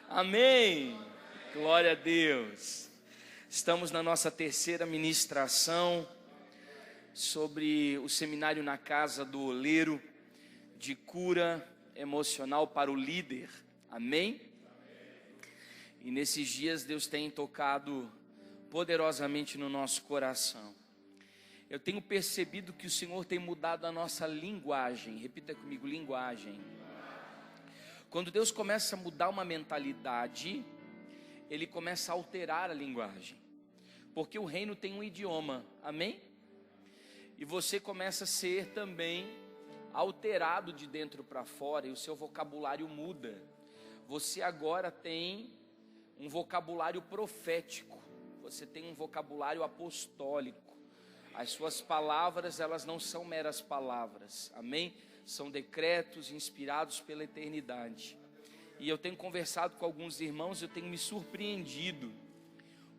Amém. Glória a Deus. Estamos na nossa terceira ministração sobre o seminário na casa do oleiro de cura emocional para o líder. Amém? E nesses dias Deus tem tocado poderosamente no nosso coração. Eu tenho percebido que o Senhor tem mudado a nossa linguagem. Repita comigo, linguagem. Quando Deus começa a mudar uma mentalidade, Ele começa a alterar a linguagem. Porque o reino tem um idioma, amém? E você começa a ser também alterado de dentro para fora, e o seu vocabulário muda. Você agora tem um vocabulário profético, você tem um vocabulário apostólico. As suas palavras, elas não são meras palavras, amém? São decretos inspirados pela eternidade. E eu tenho conversado com alguns irmãos, eu tenho me surpreendido,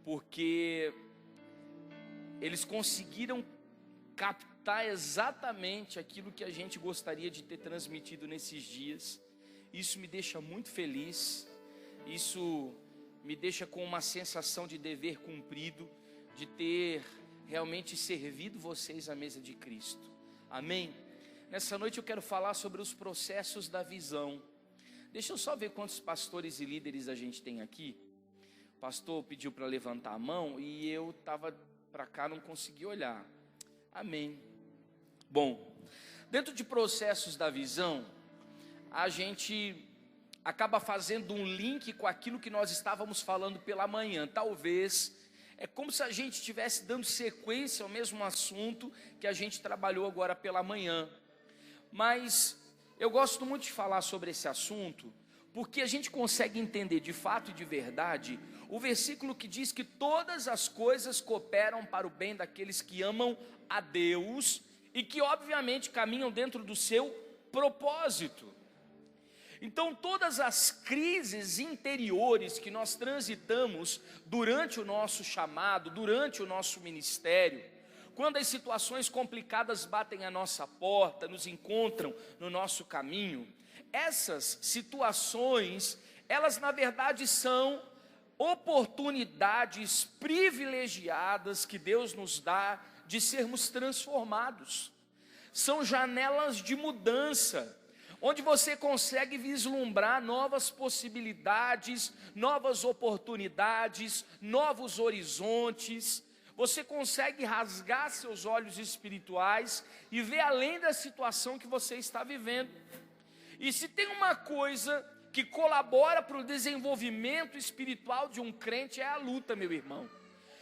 porque eles conseguiram captar exatamente aquilo que a gente gostaria de ter transmitido nesses dias. Isso me deixa muito feliz, isso me deixa com uma sensação de dever cumprido, de ter realmente servido vocês à mesa de Cristo, amém? Nessa noite eu quero falar sobre os processos da visão. Deixa eu só ver quantos pastores e líderes a gente tem aqui. O pastor pediu para levantar a mão e eu estava para cá, não consegui olhar. Amém. Bom, dentro de processos da visão, a gente acaba fazendo um link com aquilo que nós estávamos falando pela manhã. Talvez é como se a gente estivesse dando sequência ao mesmo assunto que a gente trabalhou agora pela manhã. Mas eu gosto muito de falar sobre esse assunto, porque a gente consegue entender de fato e de verdade o versículo que diz que todas as coisas cooperam para o bem daqueles que amam a Deus e que obviamente caminham dentro do seu propósito. Então todas as crises interiores que nós transitamos durante o nosso chamado, durante o nosso ministério, quando as situações complicadas batem à nossa porta, nos encontram no nosso caminho, essas situações, elas na verdade são oportunidades privilegiadas que Deus nos dá de sermos transformados. São janelas de mudança, onde você consegue vislumbrar novas possibilidades, novas oportunidades, novos horizontes. Você consegue rasgar seus olhos espirituais e ver além da situação que você está vivendo. E se tem uma coisa que colabora para o desenvolvimento espiritual de um crente, é a luta, meu irmão.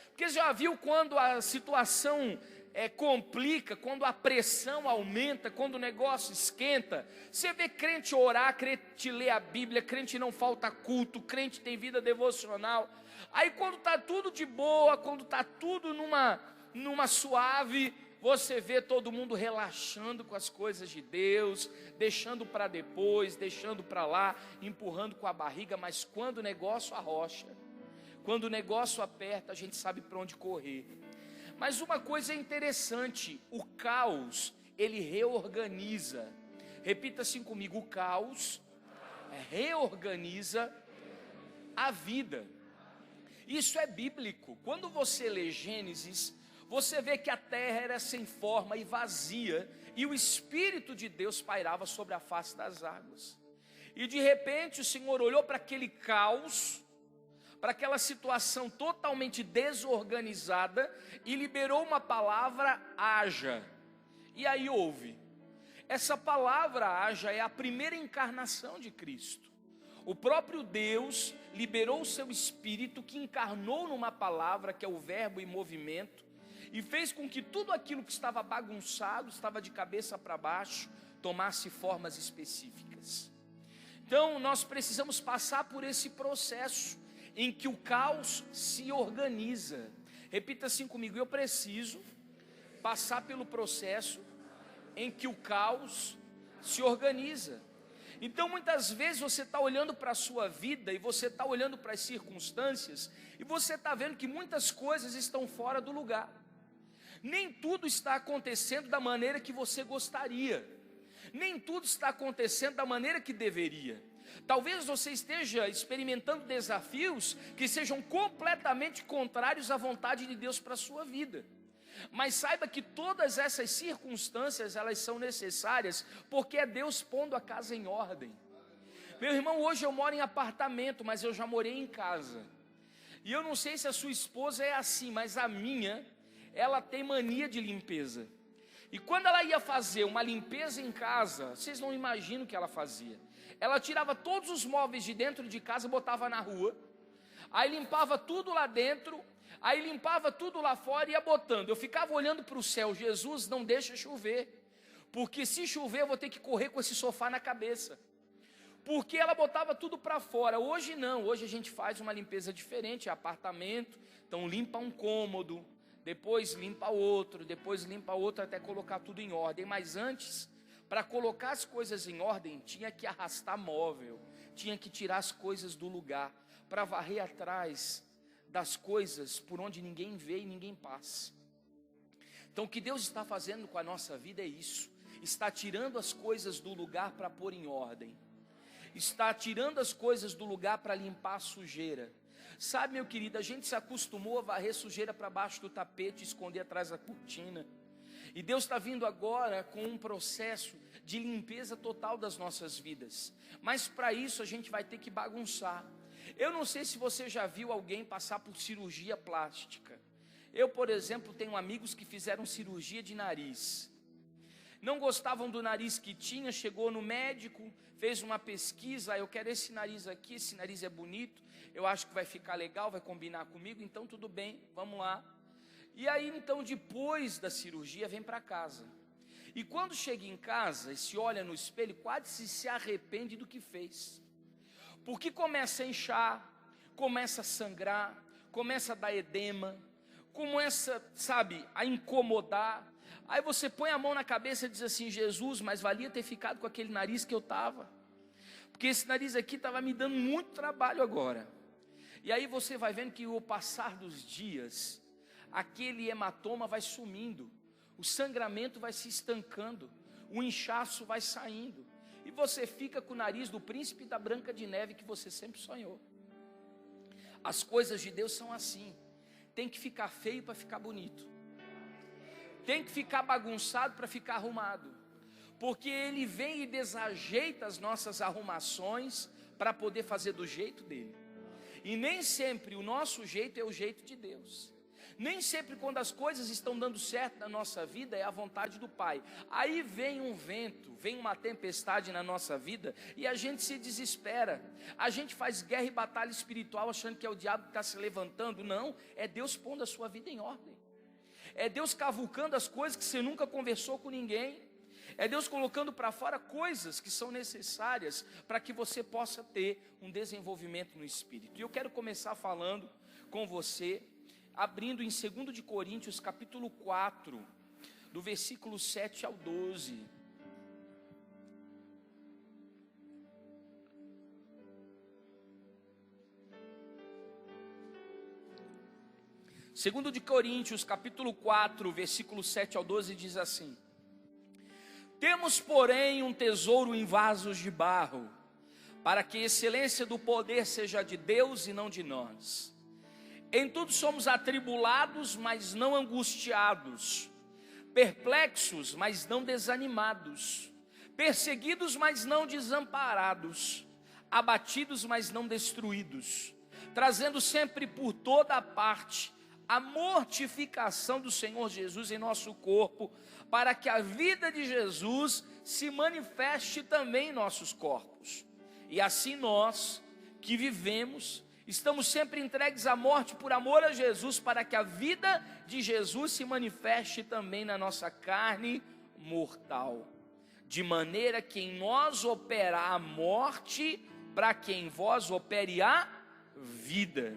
Porque já viu quando a situação complica, quando a pressão aumenta, quando o negócio esquenta? Você vê crente orar, crente ler a Bíblia, crente não falta culto, crente tem vida devocional. Aí quando está tudo de boa, quando está tudo numa suave, você vê todo mundo relaxando com as coisas de Deus, deixando para depois, deixando para lá, empurrando com a barriga. Mas quando o negócio arrocha, quando o negócio aperta, a gente sabe para onde correr. Mas uma coisa é interessante, o caos, ele reorganiza. Repita assim comigo, o caos reorganiza a vida. Isso é bíblico. Quando você lê Gênesis, você vê que a terra era sem forma e vazia, e o Espírito de Deus pairava sobre a face das águas. E de repente o Senhor olhou para aquele caos, para aquela situação totalmente desorganizada, e liberou uma palavra, haja. E aí houve. Essa palavra haja é a primeira encarnação de Cristo. O próprio Deus liberou o seu Espírito, que encarnou numa palavra, que é o verbo em movimento, e fez com que tudo aquilo que estava bagunçado, estava de cabeça para baixo, tomasse formas específicas. Então nós precisamos passar por esse processo em que o caos se organiza. Repita assim comigo, eu preciso passar pelo processo em que o caos se organiza. Então muitas vezes você está olhando para a sua vida, e você está olhando para as circunstâncias, e você está vendo que muitas coisas estão fora do lugar. Nem tudo está acontecendo da maneira que você gostaria, nem tudo está acontecendo da maneira que deveria. Talvez você esteja experimentando desafios que sejam completamente contrários à vontade de Deus para a sua vida. Mas saiba que todas essas circunstâncias, elas são necessárias, porque é Deus pondo a casa em ordem. Meu irmão, hoje eu moro em apartamento, mas eu já morei em casa. E eu não sei se a sua esposa é assim, mas a minha, ela tem mania de limpeza. E quando ela ia fazer uma limpeza em casa, vocês não imaginam o que ela fazia. Ela tirava todos os móveis de dentro de casa e botava na rua. Aí limpava tudo lá dentro, aí limpava tudo lá fora e ia botando. Eu ficava olhando para o céu, Jesus, não deixa chover. Porque se chover eu vou ter que correr com esse sofá na cabeça. Porque ela botava tudo para fora. Hoje não, hoje a gente faz uma limpeza diferente, é apartamento, então limpa um cômodo, depois limpa outro, depois limpa outro, até colocar tudo em ordem. Mas antes, para colocar as coisas em ordem, tinha que arrastar móvel, tinha que tirar as coisas do lugar, para varrer atrás das coisas por onde ninguém vê e ninguém passa. Então o que Deus está fazendo com a nossa vida é isso, está tirando as coisas do lugar para pôr em ordem, está tirando as coisas do lugar para limpar a sujeira. Sabe, meu querido, a gente se acostumou a varrer sujeira para baixo do tapete, esconder atrás da cortina. E Deus está vindo agora com um processo de limpeza total das nossas vidas. Mas para isso a gente vai ter que bagunçar. Eu não sei se você já viu alguém passar por cirurgia plástica. Eu, por exemplo, tenho amigos que fizeram cirurgia de nariz. Não gostavam do nariz que tinha, chegou no médico, fez uma pesquisa, eu quero esse nariz aqui, esse nariz é bonito, eu acho que vai ficar legal, vai combinar comigo, então tudo bem, vamos lá. E aí então depois da cirurgia vem para casa. E quando chega em casa e se olha no espelho, quase se arrepende do que fez. Porque começa a inchar, começa a sangrar, começa a dar edema, começa, sabe, a incomodar. Aí você põe a mão na cabeça e diz assim, Jesus, mas valia ter ficado com aquele nariz que eu estava. Porque esse nariz aqui estava me dando muito trabalho agora. E aí você vai vendo que ao passar dos dias, aquele hematoma vai sumindo, o sangramento vai se estancando, o inchaço vai saindo. E você fica com o nariz do príncipe da Branca de Neve que você sempre sonhou. As coisas de Deus são assim. Tem que ficar feio para ficar bonito. Tem que ficar bagunçado para ficar arrumado. Porque Ele vem e desajeita as nossas arrumações para poder fazer do jeito dEle. E nem sempre o nosso jeito é o jeito de Deus. Nem sempre quando as coisas estão dando certo na nossa vida é a vontade do Pai. Aí vem um vento, vem uma tempestade na nossa vida e a gente se desespera. A gente faz guerra e batalha espiritual achando que é o diabo que está se levantando. Não, é Deus pondo a sua vida em ordem. É Deus cavucando as coisas que você nunca conversou com ninguém. É Deus colocando para fora coisas que são necessárias para que você possa ter um desenvolvimento no Espírito. E eu quero começar falando com você, abrindo em 2 de Coríntios, capítulo 4, do versículo 7 ao 12. Segundo de Coríntios, capítulo 4, versículo 7 ao 12, diz assim: Temos, porém, um tesouro em vasos de barro, para que a excelência do poder seja de Deus e não de nós. Em tudo somos atribulados, mas não angustiados, perplexos, mas não desanimados, perseguidos, mas não desamparados, abatidos, mas não destruídos, trazendo sempre por toda a parte a mortificação do Senhor Jesus em nosso corpo, para que a vida de Jesus se manifeste também em nossos corpos. E assim nós, que vivemos, estamos sempre entregues à morte por amor a Jesus, para que a vida de Jesus se manifeste também na nossa carne mortal. De maneira que em nós opera a morte, para que em vós opere a vida.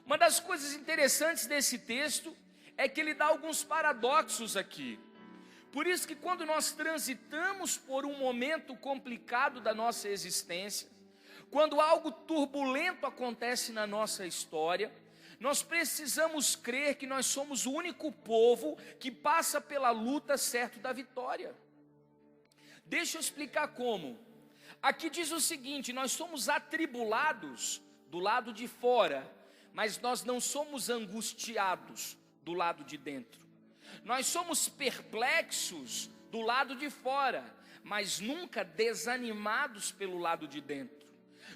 Uma das coisas interessantes desse texto é que ele dá alguns paradoxos aqui. Por isso que quando nós transitamos por um momento complicado da nossa existência, quando algo turbulento acontece na nossa história, nós precisamos crer que nós somos o único povo que passa pela luta certo da vitória. Deixa eu explicar como. Aqui diz o seguinte: nós somos atribulados do lado de fora, mas nós não somos angustiados do lado de dentro. Nós somos perplexos do lado de fora, mas nunca desanimados pelo lado de dentro.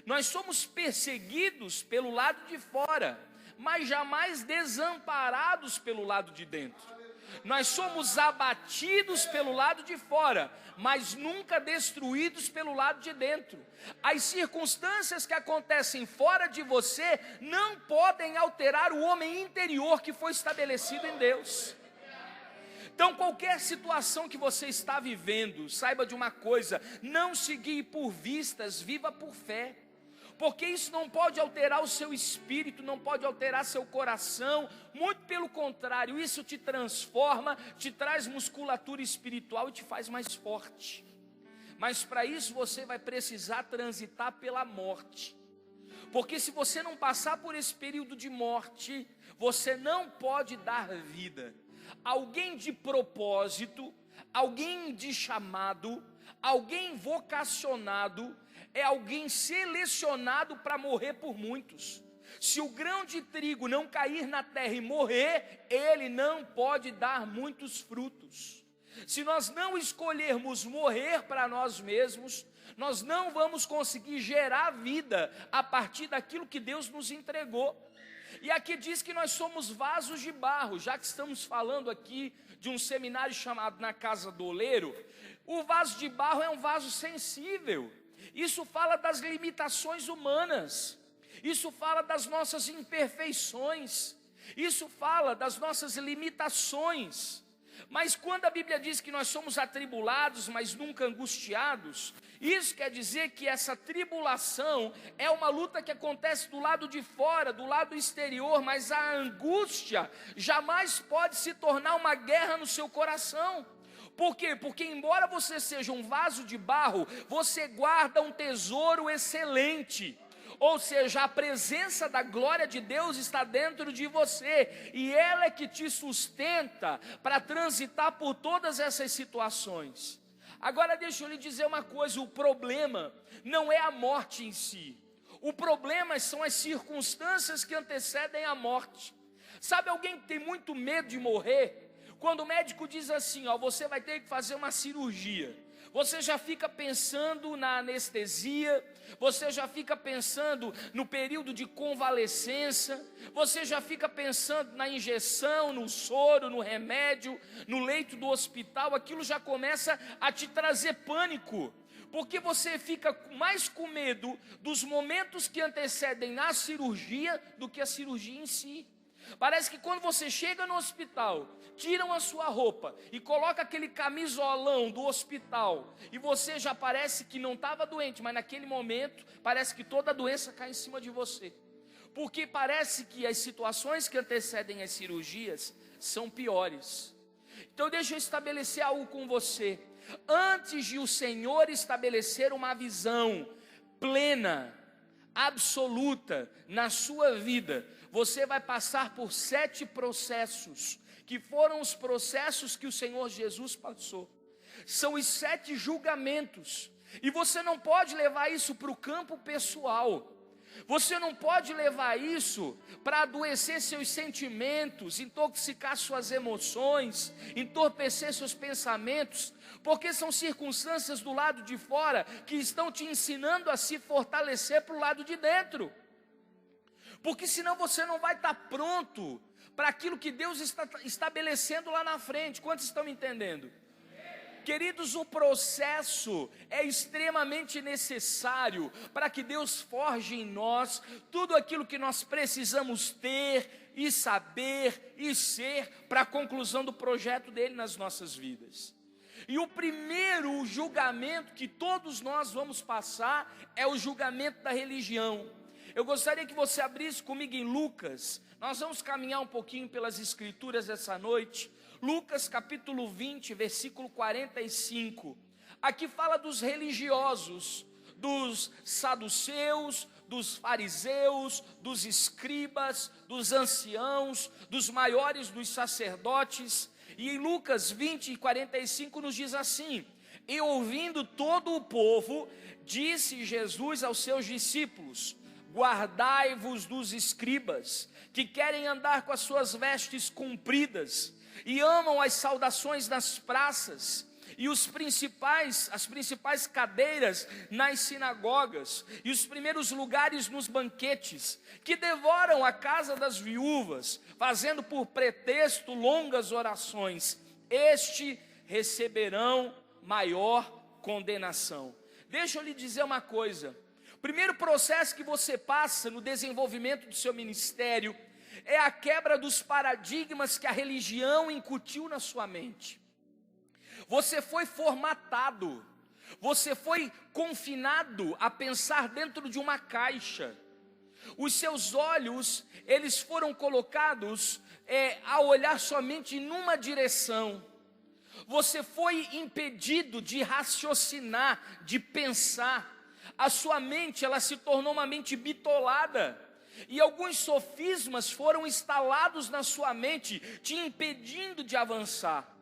Nós somos perseguidos pelo lado de fora, mas jamais desamparados pelo lado de dentro. Nós somos abatidos pelo lado de fora, mas nunca destruídos pelo lado de dentro. As circunstâncias que acontecem fora de você não podem alterar o homem interior que foi estabelecido em Deus. Então, qualquer situação que você está vivendo, saiba de uma coisa: não se guie por vistas, viva por fé. Porque isso não pode alterar o seu espírito, não pode alterar seu coração, muito pelo contrário, isso te transforma, te traz musculatura espiritual e te faz mais forte. Mas para isso você vai precisar transitar pela morte. Porque se você não passar por esse período de morte, você não pode dar vida. Alguém de propósito, alguém de chamado, alguém vocacionado, é alguém selecionado para morrer por muitos. Se o grão de trigo não cair na terra e morrer, ele não pode dar muitos frutos. Se nós não escolhermos morrer para nós mesmos, nós não vamos conseguir gerar vida a partir daquilo que Deus nos entregou. E aqui diz que nós somos vasos de barro. Já que estamos falando aqui de um seminário chamado Na Casa do Oleiro, o vaso de barro é um vaso sensível. Isso fala das limitações humanas, isso fala das nossas imperfeições, isso fala das nossas limitações. Mas quando a Bíblia diz que nós somos atribulados, mas nunca angustiados, isso quer dizer que essa tribulação é uma luta que acontece do lado de fora, do lado exterior, mas a angústia jamais pode se tornar uma guerra no seu coração. Por quê? Porque embora você seja um vaso de barro, você guarda um tesouro excelente. Ou seja, a presença da glória de Deus está dentro de você, e ela é que te sustenta para transitar por todas essas situações. Agora deixa eu lhe dizer uma coisa: o problema não é a morte em si. O problema são as circunstâncias que antecedem a morte. Sabe alguém que tem muito medo de morrer? Quando o médico diz assim, você vai ter que fazer uma cirurgia, você já fica pensando na anestesia, você já fica pensando no período de convalescença, você já fica pensando na injeção, no soro, no remédio, no leito do hospital. Aquilo já começa a te trazer pânico, porque você fica mais com medo dos momentos que antecedem a cirurgia do que a cirurgia em si. Parece que quando você chega no hospital, tiram a sua roupa e coloca aquele camisolão do hospital, e você já parece que não estava doente, mas naquele momento parece que toda a doença cai em cima de você. Porque parece que as situações que antecedem as cirurgias são piores. Então deixa eu estabelecer algo com você. Antes de o Senhor estabelecer uma visão plena, absoluta na sua vida, você vai passar por 7 processos, que foram os processos que o Senhor Jesus passou. São os 7 julgamentos, e você não pode levar isso para o campo pessoal. Você não pode levar isso para adoecer seus sentimentos, intoxicar suas emoções, entorpecer seus pensamentos, porque são circunstâncias do lado de fora que estão te ensinando a se fortalecer para o lado de dentro. Porque senão você não vai estar pronto para aquilo que Deus está estabelecendo lá na frente. Quantos estão me entendendo? Queridos, o processo é extremamente necessário para que Deus forje em nós tudo aquilo que nós precisamos ter e saber e ser para a conclusão do projeto dele nas nossas vidas. E o primeiro julgamento que todos nós vamos passar é o julgamento da religião. Eu gostaria que você abrisse comigo em Lucas. Nós vamos caminhar um pouquinho pelas escrituras essa noite. Lucas capítulo 20, versículo 45. Aqui fala dos religiosos, dos saduceus, dos fariseus, dos escribas, dos anciãos, dos maiores dos sacerdotes. E em Lucas 20, 45 nos diz assim: E ouvindo todo o povo, disse Jesus aos seus discípulos: guardai-vos dos escribas, que querem andar com as suas vestes compridas, e amam as saudações nas praças, e as principais cadeiras nas sinagogas, e os primeiros lugares nos banquetes, que devoram a casa das viúvas, fazendo por pretexto longas orações. Este receberão maior condenação. Deixa eu lhe dizer uma coisa. O primeiro processo que você passa no desenvolvimento do seu ministério é a quebra dos paradigmas que a religião incutiu na sua mente. Você foi formatado, você foi confinado a pensar dentro de uma caixa. Os seus olhos, eles foram colocados a olhar somente numa direção. Você foi impedido de raciocinar, de pensar. A sua mente, ela se tornou uma mente bitolada. E alguns sofismas foram instalados na sua mente, te impedindo de avançar.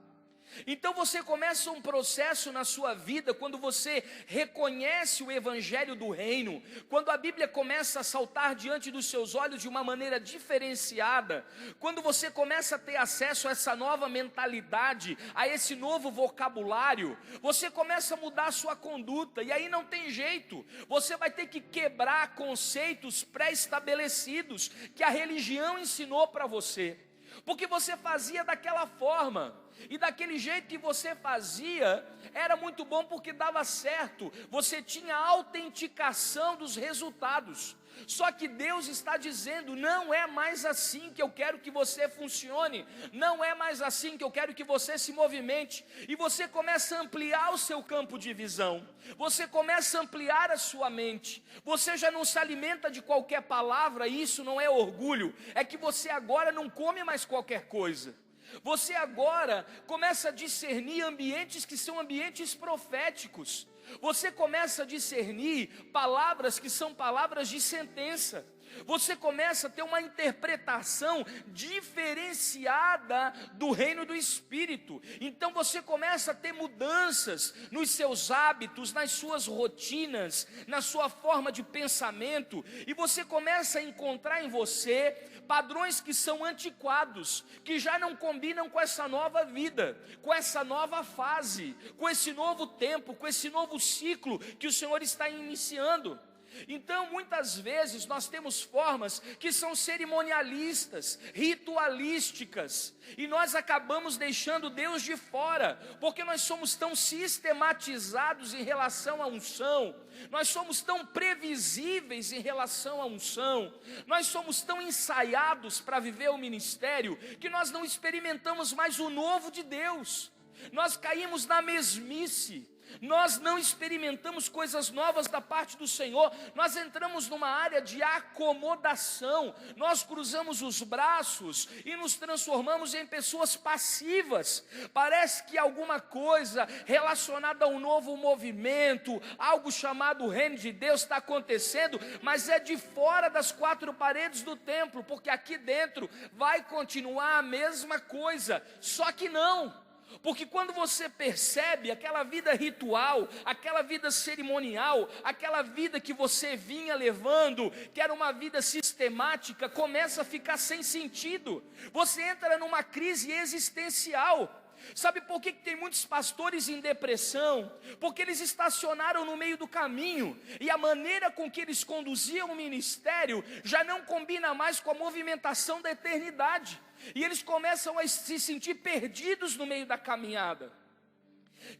Então você começa um processo na sua vida, quando você reconhece o evangelho do reino, quando a Bíblia começa a saltar diante dos seus olhos de uma maneira diferenciada, quando você começa a ter acesso a essa nova mentalidade, a esse novo vocabulário, você começa a mudar a sua conduta, e aí não tem jeito, você vai ter que quebrar conceitos pré-estabelecidos que a religião ensinou para você, porque você fazia daquela forma. E daquele jeito que você fazia, era muito bom porque dava certo, você tinha autenticação dos resultados. Só que Deus está dizendo: não é mais assim que eu quero que você funcione, não é mais assim que eu quero que você se movimente. E você começa a ampliar o seu campo de visão, você começa a ampliar a sua mente, você já não se alimenta de qualquer palavra, e isso não é orgulho, é que você agora não come mais qualquer coisa. Você agora começa a discernir ambientes que são ambientes proféticos. Você começa a discernir palavras que são palavras de sentença. Você começa a ter uma interpretação diferenciada do reino do Espírito. Então você começa a ter mudanças nos seus hábitos, nas suas rotinas, na sua forma de pensamento. E você começa a encontrar em você padrões que são antiquados, que já não combinam com essa nova vida, com essa nova fase, com esse novo tempo, com esse novo ciclo que o Senhor está iniciando. Então muitas vezes nós temos formas que são cerimonialistas, ritualísticas, e nós acabamos deixando Deus de fora, porque nós somos tão sistematizados em relação à unção, nós somos tão previsíveis em relação à unção, nós somos tão ensaiados para viver o ministério, que nós não experimentamos mais o novo de Deus, nós caímos na mesmice. Nós não experimentamos coisas novas da parte do Senhor, nós entramos numa área de acomodação, nós cruzamos os braços e nos transformamos em pessoas passivas. Parece que alguma coisa relacionada a um novo movimento, algo chamado reino de Deus está acontecendo, mas é de fora das quatro paredes do templo, porque aqui dentro vai continuar a mesma coisa, só que não. Porque quando você percebe aquela vida ritual, aquela vida cerimonial, aquela vida que você vinha levando, que era uma vida sistemática, começa a ficar sem sentido. Você entra numa crise existencial. Sabe por que tem muitos pastores em depressão? Porque eles estacionaram no meio do caminho, e a maneira com que eles conduziam o ministério já não combina mais com a movimentação da eternidade, e eles começam a se sentir perdidos no meio da caminhada.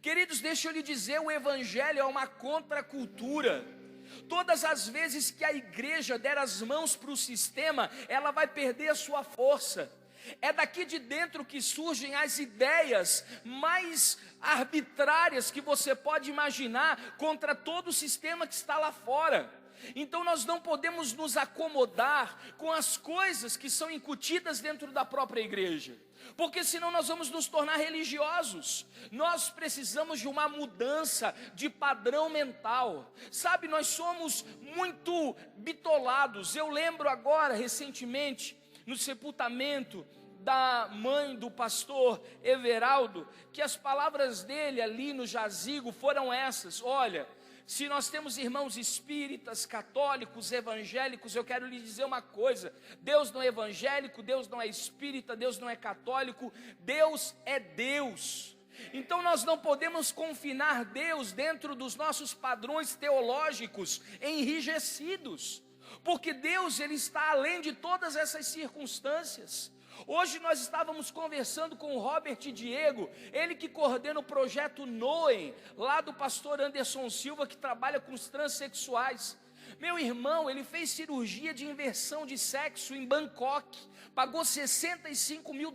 Queridos, deixa eu lhe dizer, o evangelho é uma contracultura. Todas as vezes que a igreja der as mãos para o sistema, ela vai perder a sua força. É daqui de dentro que surgem as ideias mais arbitrárias que você pode imaginar contra todo o sistema que está lá fora. Então nós não podemos nos acomodar com as coisas que são incutidas dentro da própria igreja, porque senão nós vamos nos tornar religiosos. Nós precisamos de uma mudança de padrão mental. Sabe, nós somos muito bitolados. Eu lembro agora, recentemente, no sepultamento da mãe do pastor Everaldo, que as palavras dele ali no jazigo foram essas: olha, se nós temos irmãos espíritas, católicos, evangélicos, eu quero lhe dizer uma coisa: Deus não é evangélico, Deus não é espírita, Deus não é católico, Deus é Deus. Então nós não podemos confinar Deus dentro dos nossos padrões teológicos enrijecidos, porque Deus, Ele está além de todas essas circunstâncias. Hoje nós estávamos conversando com o Robert Diego, ele que coordena o projeto Noem, lá do pastor Anderson Silva, que trabalha com os transexuais. Meu irmão, ele fez cirurgia de inversão de sexo em Bangkok, pagou $65 mil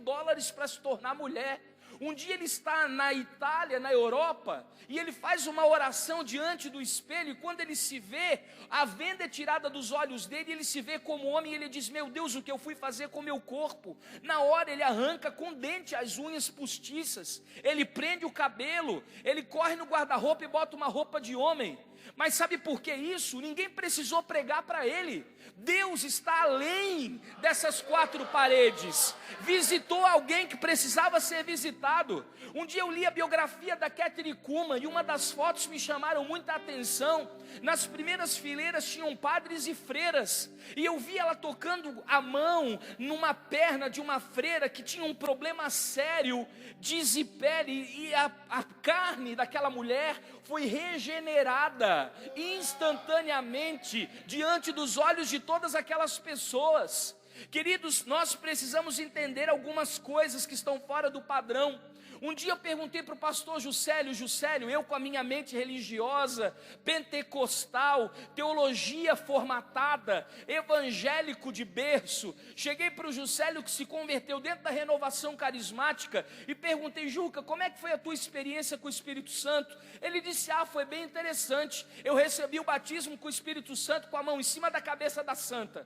para se tornar mulher. Um dia ele está na Itália, na Europa, e ele faz uma oração diante do espelho, e quando ele se vê, a venda é tirada dos olhos dele, ele se vê como homem, e ele diz: meu Deus, o que eu fui fazer com meu corpo? Na hora ele arranca com dente as unhas postiças, ele prende o cabelo, ele corre no guarda-roupa e bota uma roupa de homem. Mas sabe por que isso? Ninguém precisou pregar para ele. Deus está além dessas quatro paredes. Visitou alguém que precisava ser visitado. Um dia eu li a biografia da Kathryn Kuhlman e uma das fotos me chamaram muita atenção. Nas primeiras fileiras tinham padres e freiras, e eu vi ela tocando a mão numa perna de uma freira que tinha um problema sério de zipele, e a carne daquela mulher foi regenerada instantaneamente diante dos olhos de todas aquelas pessoas. Queridos, nós precisamos entender algumas coisas que estão fora do padrão. Um dia eu perguntei para o pastor Juscelio, eu com a minha mente religiosa, pentecostal, teologia formatada, evangélico de berço, cheguei para o Juscelio, que se converteu dentro da renovação carismática, e perguntei: Juca, como é que foi a tua experiência com o Espírito Santo? Ele disse: foi bem interessante, eu recebi o batismo com o Espírito Santo com a mão em cima da cabeça da santa.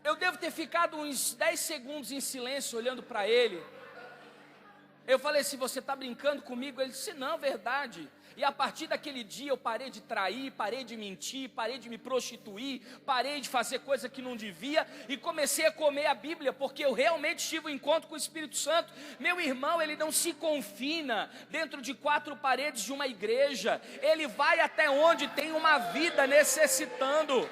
Eu devo ter ficado uns 10 segundos em silêncio olhando para ele. Eu falei: se você está brincando comigo? Ele disse: não, verdade. E a partir daquele dia eu parei de trair, parei de mentir, parei de me prostituir, parei de fazer coisa que não devia e comecei a comer a Bíblia, porque eu realmente tive um encontro com o Espírito Santo. Meu irmão, ele não se confina dentro de quatro paredes de uma igreja, ele vai até onde tem uma vida necessitando.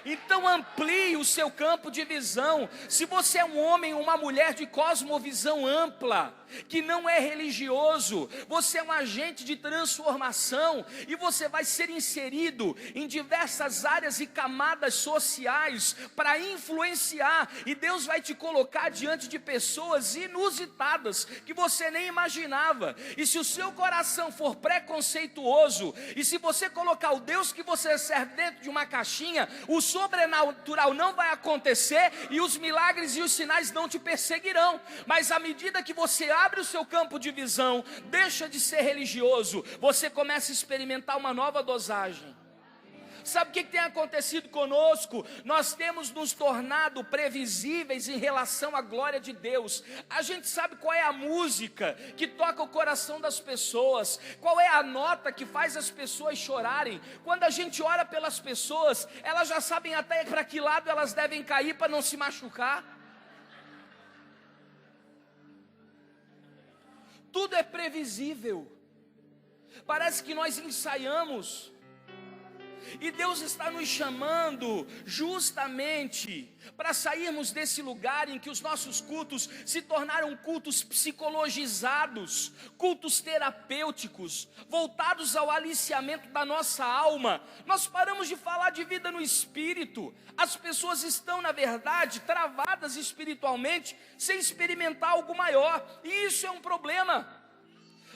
Então amplie o seu campo de visão. Se você é um homem ou uma mulher de cosmovisão ampla, que não é religioso, você é um agente de transformação, e você vai ser inserido em diversas áreas e camadas sociais para influenciar, e Deus vai te colocar diante de pessoas inusitadas que você nem imaginava. E se o seu coração for preconceituoso, e se você colocar o Deus que você serve dentro de uma caixinha, o sobrenatural não vai acontecer, e os milagres e os sinais não te perseguirão. Mas à medida que você abre o seu campo de visão, deixa de ser religioso, você começa a experimentar uma nova dosagem. Sabe o que tem acontecido conosco? Nós temos nos tornado previsíveis em relação à glória de Deus. A gente sabe qual é a música que toca o coração das pessoas, qual é a nota que faz as pessoas chorarem. Quando a gente ora pelas pessoas, elas já sabem até para que lado elas devem cair para não se machucar. Tudo é previsível. Parece que nós ensaiamos. E Deus está nos chamando justamente para sairmos desse lugar em que os nossos cultos se tornaram cultos psicologizados, cultos terapêuticos, voltados ao aliciamento da nossa alma. Nós paramos de falar de vida no espírito. As pessoas estão, na verdade, travadas espiritualmente, sem experimentar algo maior, e isso é um problema.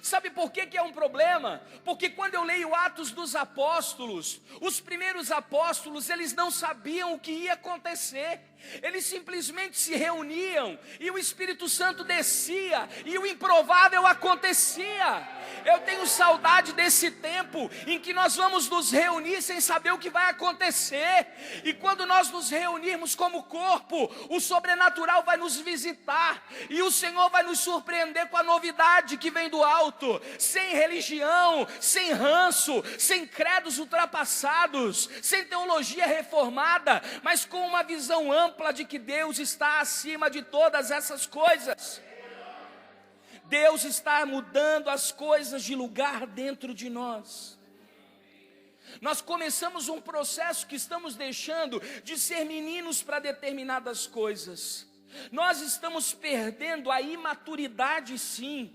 Sabe por que é um problema? Porque quando eu leio Atos dos Apóstolos, os primeiros apóstolos, eles não sabiam o que ia acontecer. Eles simplesmente se reuniam e o Espírito Santo descia e o improvável acontecia. Eu tenho saudade desse tempo em que nós vamos nos reunir sem saber o que vai acontecer. E quando nós nos reunirmos como corpo, o sobrenatural vai nos visitar e o Senhor vai nos surpreender com a novidade que vem do alto, sem religião, sem ranço, sem credos ultrapassados, sem teologia reformada, mas com uma visão ampla de que Deus está acima de todas essas coisas. Deus está mudando as coisas de lugar dentro de nós. Nós começamos um processo que estamos deixando de ser meninos para determinadas coisas. Nós estamos perdendo a imaturidade, sim.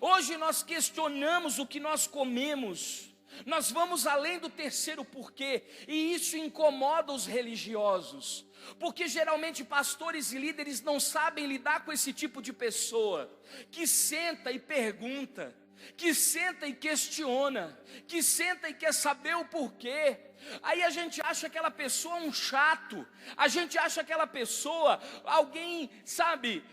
Hoje nós questionamos o que nós comemos. Nós vamos além do terceiro porquê, e isso incomoda os religiosos, porque geralmente pastores e líderes não sabem lidar com esse tipo de pessoa, que senta e pergunta, que senta e questiona, que senta e quer saber o porquê. Aí a gente acha aquela pessoa um chato, a gente acha aquela pessoa alguém, sabe,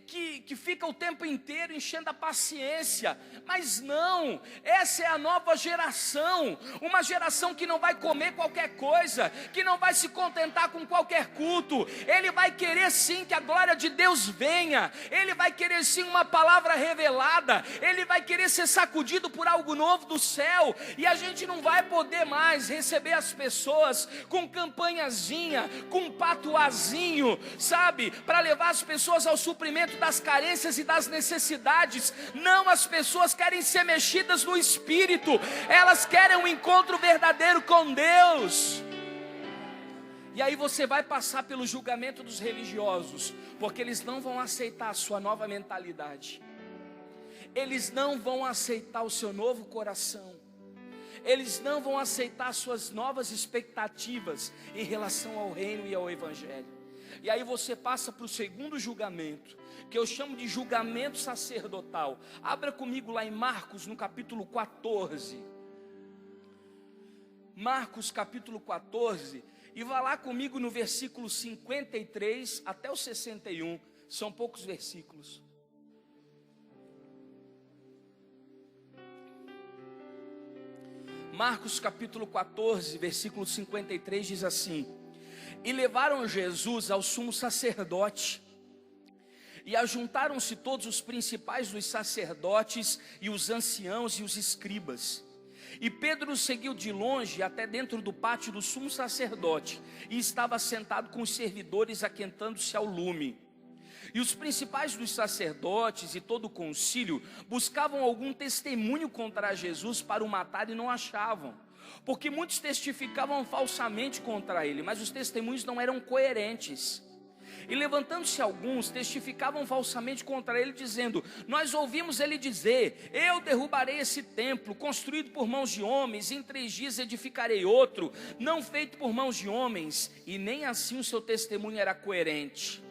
que fica o tempo inteiro enchendo a paciência. Mas não, essa é a nova geração, uma geração que não vai comer qualquer coisa, que não vai se contentar com qualquer culto. Ele vai querer sim que a glória de Deus venha, ele vai querer sim uma palavra revelada, ele vai querer ser sacudido por algo novo do céu. E a gente não vai poder mais receber as pessoas com campanhazinha, com patuazinho, sabe, para levar as pessoas ao suprimento das carências e das necessidades. Não, as pessoas querem ser mexidas no espírito, elas querem um encontro verdadeiro com Deus. E aí você vai passar pelo julgamento dos religiosos, porque eles não vão aceitar a sua nova mentalidade, eles não vão aceitar o seu novo coração, eles não vão aceitar suas novas expectativas em relação ao reino e ao evangelho. E aí você passa para o segundo julgamento, que eu chamo de julgamento sacerdotal. Abra comigo lá em Marcos, no capítulo 14. Marcos capítulo 14, e vá lá comigo no versículo 53 até o 61, são poucos versículos. Marcos capítulo 14, versículo 53 diz assim: e levaram Jesus ao sumo sacerdote, e ajuntaram-se todos os principais dos sacerdotes, e os anciãos e os escribas. E Pedro seguiu de longe até dentro do pátio do sumo sacerdote, e estava sentado com os servidores aquentando-se ao lume. E os principais dos sacerdotes e todo o concílio buscavam algum testemunho contra Jesus para o matar e não achavam, porque muitos testificavam falsamente contra ele, mas os testemunhos não eram coerentes. E levantando-se alguns, testificavam falsamente contra ele, dizendo: nós ouvimos ele dizer, eu derrubarei esse templo, construído por mãos de homens, e em 3 dias edificarei outro, não feito por mãos de homens. E nem assim o seu testemunho era coerente.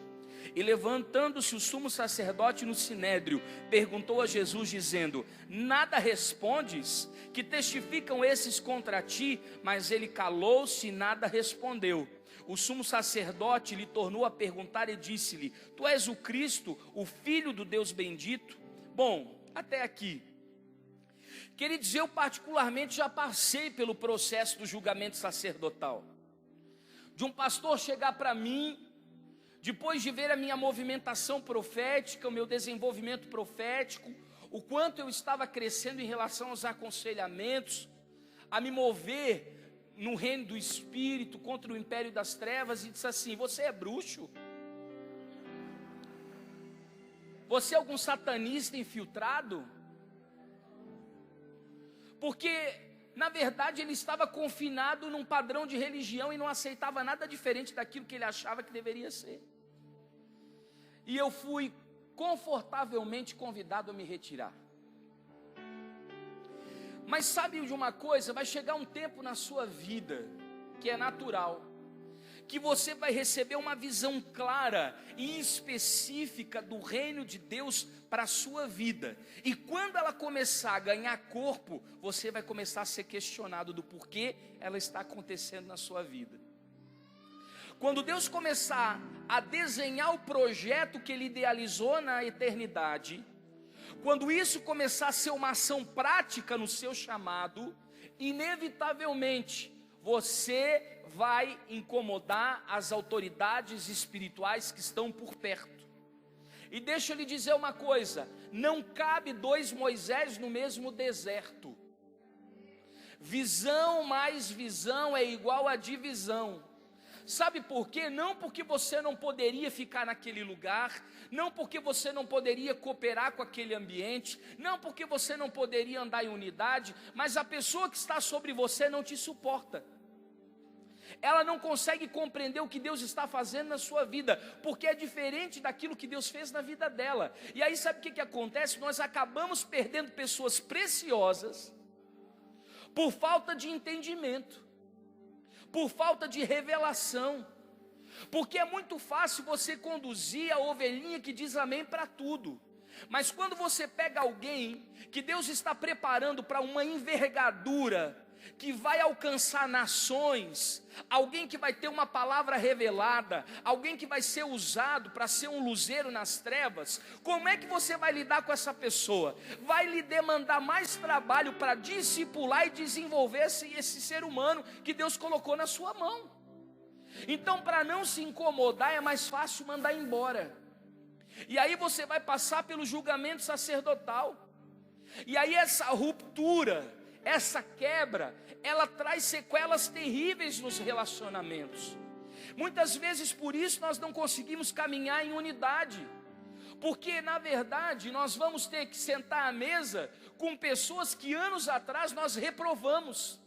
E levantando-se o sumo sacerdote no sinédrio, perguntou a Jesus dizendo: nada respondes? Que testificam esses contra ti? Mas ele calou-se e nada respondeu. O sumo sacerdote lhe tornou a perguntar e disse-lhe: tu és o Cristo, o Filho do Deus bendito? Bom, até aqui. Queridos, eu particularmente já passei pelo processo do julgamento sacerdotal. De um pastor chegar para mim, depois de ver a minha movimentação profética, o meu desenvolvimento profético, o quanto eu estava crescendo em relação aos aconselhamentos, a me mover no reino do Espírito contra o império das trevas, e disse assim: você é bruxo? Você é algum satanista infiltrado? Porque na verdade ele estava confinado num padrão de religião e não aceitava nada diferente daquilo que ele achava que deveria ser. E eu fui confortavelmente convidado a me retirar. Mas sabe de uma coisa? Vai chegar um tempo na sua vida, que é natural, que você vai receber uma visão clara e específica do reino de Deus para a sua vida. E quando ela começar a ganhar corpo, você vai começar a ser questionado do porquê ela está acontecendo na sua vida. Quando Deus começar a desenhar o projeto que Ele idealizou na eternidade, quando isso começar a ser uma ação prática no seu chamado, inevitavelmente você vai incomodar as autoridades espirituais que estão por perto. E deixa eu lhe dizer uma coisa: não cabe dois Moisés no mesmo deserto. Visão mais visão é igual a divisão. Sabe por quê? Não porque você não poderia ficar naquele lugar, não porque você não poderia cooperar com aquele ambiente, não porque você não poderia andar em unidade, mas a pessoa que está sobre você não te suporta. Ela não consegue compreender o que Deus está fazendo na sua vida, porque é diferente daquilo que Deus fez na vida dela. E aí sabe o que acontece? Nós acabamos perdendo pessoas preciosas por falta de entendimento, por falta de revelação, porque é muito fácil você conduzir a ovelhinha que diz amém para tudo, mas quando você pega alguém que Deus está preparando para uma envergadura, que vai alcançar nações, alguém que vai ter uma palavra revelada, alguém que vai ser usado para ser um luzeiro nas trevas, como é que você vai lidar com essa pessoa? Vai lhe demandar mais trabalho para discipular e desenvolver esse ser humano que Deus colocou na sua mão. Então, para não se incomodar, é mais fácil mandar embora. E aí você vai passar pelo julgamento sacerdotal. E aí essa ruptura, essa quebra, ela traz sequelas terríveis nos relacionamentos. Muitas vezes por isso nós não conseguimos caminhar em unidade, porque na verdade nós vamos ter que sentar à mesa com pessoas que anos atrás nós reprovamos.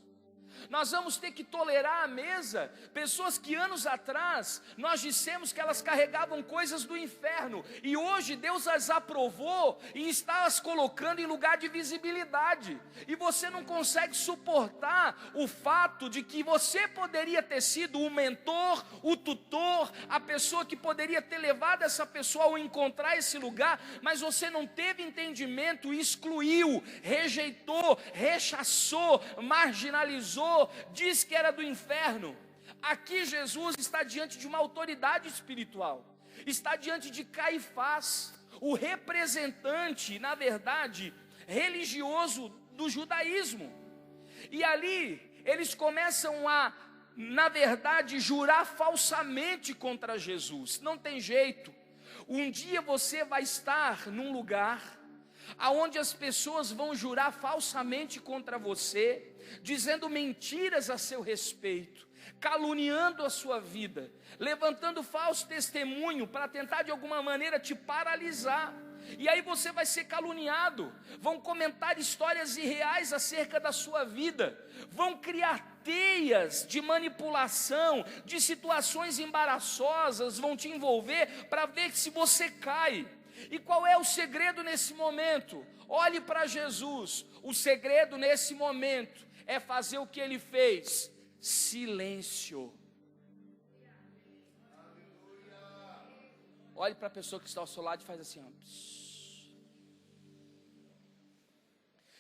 Nós vamos ter que tolerar à mesa pessoas que anos atrás nós dissemos que elas carregavam coisas do inferno, e hoje Deus as aprovou e está as colocando em lugar de visibilidade, e você não consegue suportar o fato de que você poderia ter sido o mentor, o tutor, a pessoa que poderia ter levado essa pessoa ao encontrar esse lugar, mas você não teve entendimento, excluiu, rejeitou, rechaçou, marginalizou, diz que era do inferno. Aqui Jesus está diante de uma autoridade espiritual, está diante de Caifás, o representante, na verdade, religioso do judaísmo. E ali eles começam a, na verdade, jurar falsamente contra Jesus. Não tem jeito. Um dia você vai estar num lugar aonde as pessoas vão jurar falsamente contra você, dizendo mentiras a seu respeito, caluniando a sua vida, levantando falso testemunho para tentar de alguma maneira te paralisar. E aí você vai ser caluniado, vão comentar histórias irreais acerca da sua vida, vão criar teias de manipulação, de situações embaraçosas, vão te envolver para ver se você cai. E qual é o segredo nesse momento? Olhe para Jesus. O segredo nesse momento é fazer o que ele fez: silêncio. Olhe para a pessoa que está ao seu lado e faz assim, ó.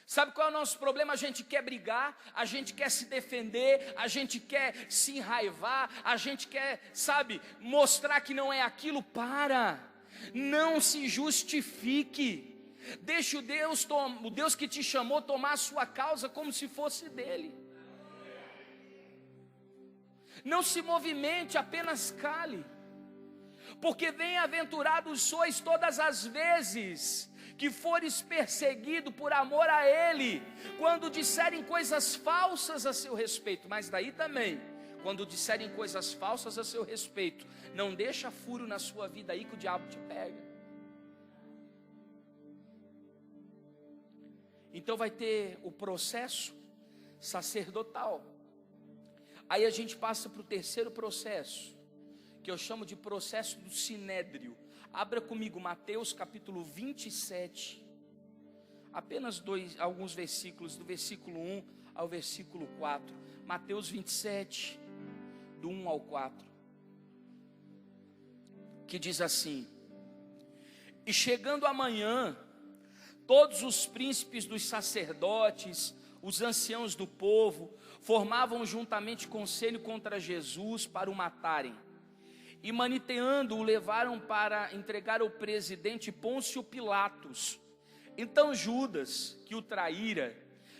Sabe qual é o nosso problema? A gente quer brigar, a gente quer se defender, a gente quer se enraivar, a gente quer, sabe, mostrar que não é aquilo. Não se justifique. Deixe o Deus que te chamou tomar a sua causa como se fosse dele. Não se movimente, apenas cale. Porque bem-aventurados sois todas as vezes que fores perseguido por amor a ele, quando disserem coisas falsas a seu respeito. Mas daí também, quando disserem coisas falsas a seu respeito, não deixa furo na sua vida aí que o diabo te pega. Então vai ter o processo sacerdotal. Aí a gente passa para o terceiro processo, que eu chamo de processo do sinédrio. Abra comigo Mateus capítulo 27, apenas alguns versículos, do versículo 1 ao versículo 4. Mateus 27, do 1 ao 4, que diz assim: E chegando amanhã, todos os príncipes dos sacerdotes, os anciãos do povo, formavam juntamente conselho contra Jesus para o matarem. e maniteando o levaram para entregar ao presidente Pôncio Pilatos. Então Judas, que o traíra,